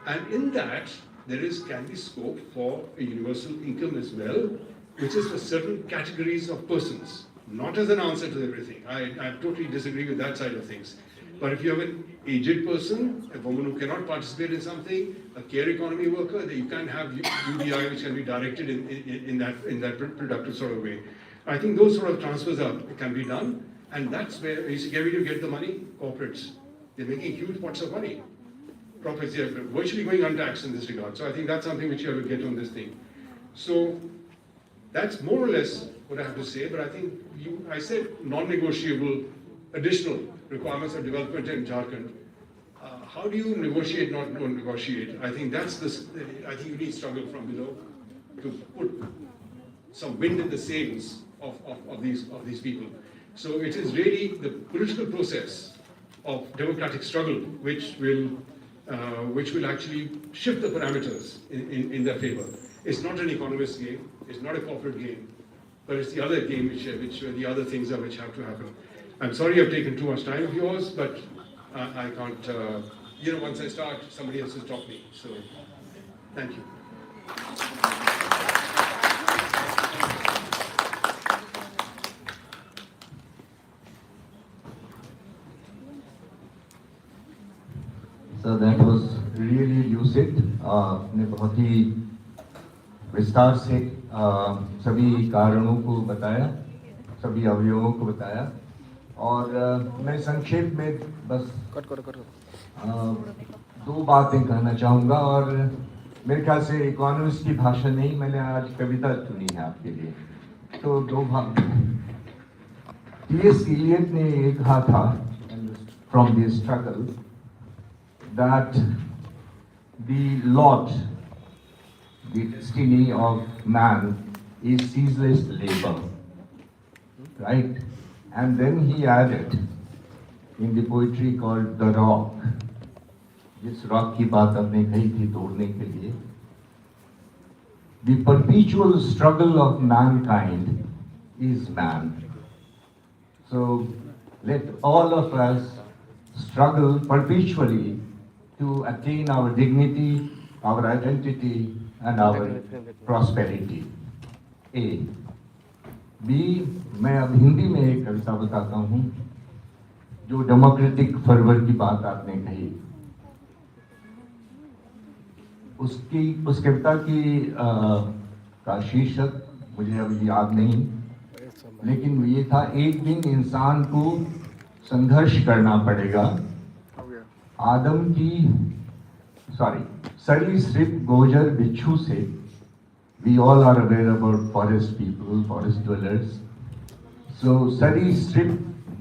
And in that, can be scope for a universal income as well, which is for certain categories of persons, not as an answer to everything. I totally disagree with that side of things. But if you have an aged person, a woman who cannot participate in something, a care economy worker, then you can have UBI which can be directed in that productive sort of way. I think those sort of transfers can be done, and that's where you get the money. Corporates, they're making huge pots of money. Profits are virtually going untaxed in this regard. So I think that's something which you have to get on this thing. So that's more or less what I have to say. But I think I said non-negotiable additional requirements of development in Jharkhand. How do you negotiate, not negotiate? I think I think you need struggle from below to put some wind in the sails of these people. So it is really the political process of democratic struggle which will actually shift the parameters in their favor. It's not an economist game, it's not a corporate game, but it's the other game which the other things which have to happen. I'm sorry I've taken too much time of yours, but I can't, once I start, somebody else will stop me. So, thank you. So that was really lucid. आपने बहुत ही विस्तार से सभी कारणों को बताया, सभी अवयवों को बताया, और मैं संक्षेप में बस दो बातें कहना चाहूँगा, और मेरे ख्याल से इकोनॉमिस्ट की भाषा नहीं, मैंने आज कविता चुनी है आपके लिए। तो दो भाग। T.S. Eliot ने ये कहा था, from the struggle, that the lot, the destiny of man is ceaseless labor, right? And then he added in the poetry called The Rock, जिस rock की बात आपने कही थी तोड़ने के लिए, the perpetual struggle of mankind is man. So let all of us struggle perpetually to attain our dignity, our identity, and our prosperity. A. B. मैं अब हिंदी में एक कविता बताता हूँ, जो डेमोक्रेटिक फर्वर की बात आपने कही। उस कविता का शीर्षक मुझे अभी याद नहीं, लेकिन ये था, एक दिन इंसान को संघर्ष करना पड़ेगा सरीसृप गोजर बिच्छू से। We all are aware about forest people, forest dwellers. So सरीसृप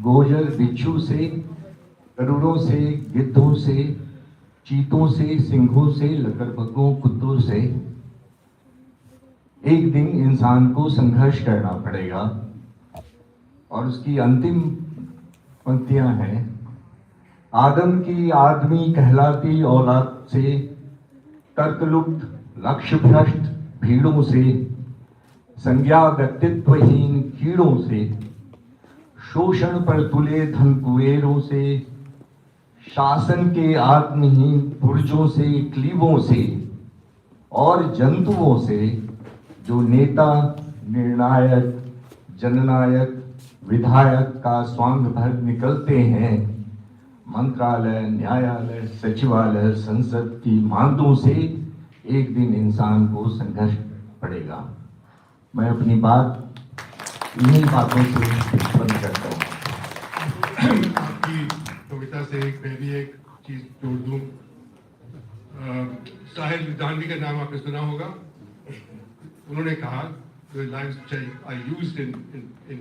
गोजर बिच्छू से, गरुड़ों से, गिद्धों से, चीतों से, सिंहों से, लकड़बग्घों, कुत्तों से एक दिन इंसान को संघर्ष करना पड़ेगा। और उसकी अंतिम पंक्तियां हैं, आदम की आदमी कहलाती औलाद से, तर्कलुप्त लक्ष्य भ्रष्ट भीड़ों से, संज्ञा व्यक्तित्वहीन कीड़ों से, शोषण पर तुले धन कुएरों से, शासन के आत्महीन पुर्जों से, क्लीबों से और जंतुओं से, जो नेता, निर्णायक, जननायक, विधायक का स्वांग भर निकलते हैं, मंत्रालय, न्यायालय, सचिवालय, संसद की मांदों से एक दिन इंसान को संघर्ष पड़ेगा। मैं अपनी बात इन्हीं बातों से बंद करता हूँ। आपकी कविता से मैं भी एक चीज जोड़ दूं। साहिल दानवी का नाम आपने सुना होगा। उन्होंने कहा, the lines which I used in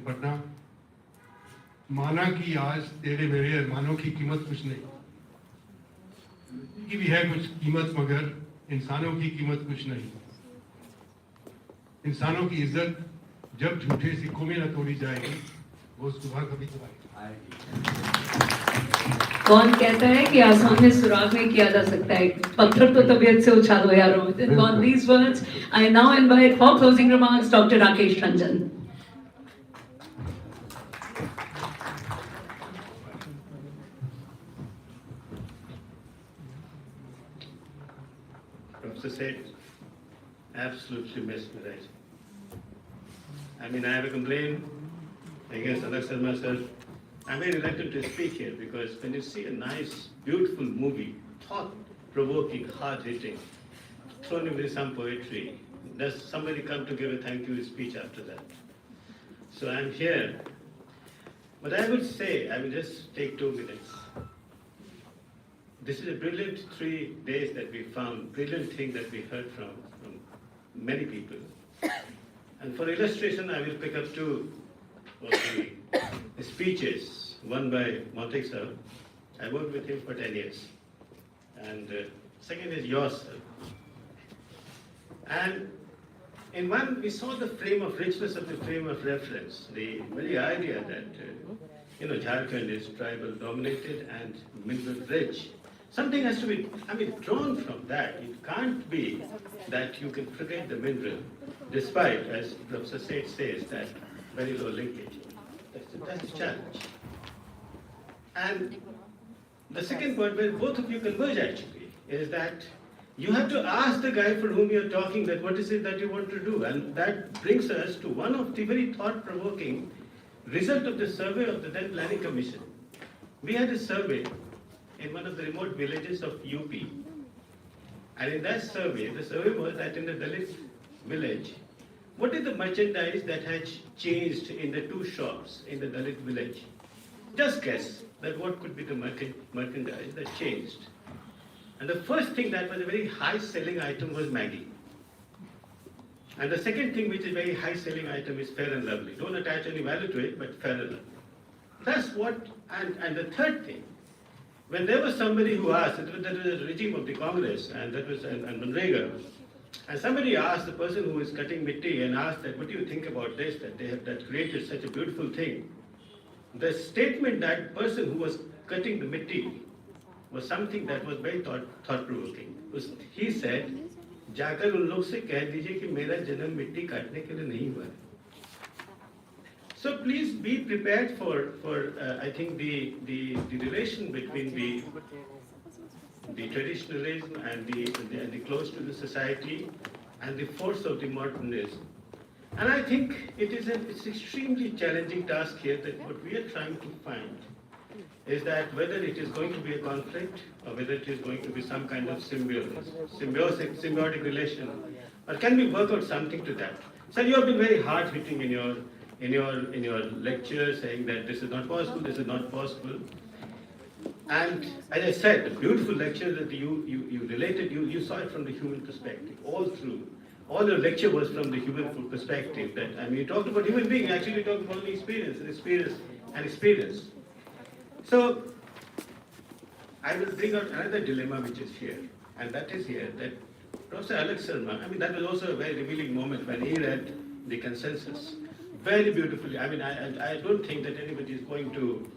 Patna, माना कि आज तेरे मेरे अरमानों की कीमत कुछ नहीं, की भी है कुछ कीमत, मगर इंसानों की कीमत कुछ नहीं, इंसानों की इज्जत जब झूठे सिक्कों में न तोड़ी जाएगी वो सुबह कभी तो आएगी। कौन कहता है कि आसान में सुराग नहीं किया जा सकता है? पत्थर तो तबीयत से उछालो यारो. On these words, I now invite for closing remarks Dr. Rakesh Ranjan. Professor said, absolutely mesmerizing. I mean, I have a complaint against Alak Sharma sir. I'm very reluctant to speak here because when you see a nice, beautiful movie, thought-provoking, hard-hitting, thrown in with some poetry, does somebody come to give a thank you speech after that? So I'm here. But I would say, I will just take 2 minutes. This is a brilliant 3 days that we found, brilliant thing that we heard from many people. And for illustration, I will pick up 2 or 3 speeches, one by Montek sir. I worked with him for 10 years. And second is yours, sir. And in one, we saw the frame of richness of the frame of reference, the very idea that, Jharkhand is tribal dominated and mineral rich. Something has to be, drawn from that. It can't be that you can forget the mineral, despite, as Professor Seth says, that very low linkage. That's the challenge. And the second point where both of you converge actually is that you have to ask the guy for whom you're talking that what is it that you want to do. And that brings us to one of the very thought-provoking result of the survey of the then Planning Commission. We had a survey in one of the remote villages of UP. And in that survey, the survey was that in the Dalit village, what is the merchandise that has changed in the 2 shops in the Dalit village? Just guess that what could be the merchandise that changed. And the first thing that was a very high selling item was Maggie. And the second thing which is a very high selling item is Fair and Lovely. Don't attach any value to it, but Fair and Lovely. That's what, and the third thing, when there was somebody who asked, that was a regime of the Congress, and that was and Manrega, and somebody asked the person who is cutting mitti and asked that, what do you think about this, that they have that created such a beautiful thing? The statement that person who was cutting the mitti was something that was very thought-provoking. He said, जाकर उन लोग से कह दीजिए कि मेरा जन्म मिट्टी काटने के लिए नहीं हुआ है. So please be prepared for I think the relation between the traditionalism and the close to the society and the force of the modernism. And I think it's extremely challenging task here that what we are trying to find is that whether it is going to be a conflict or whether it is going to be some kind of symbiotic relation, or can we work out something to that? Sir, you have been very hard hitting in your lecture, saying that this is not possible, this is not possible. And as I said, the beautiful lecture that you related, you saw it from the human perspective, all through. All your lecture was from the human perspective. That you talked about human being, actually you talked about only experience. So, I will bring out another dilemma which is here, and that is here, that Professor Alex Sharma, that was also a very revealing moment when he read the consensus. Very beautifully. I don't think that anybody is going to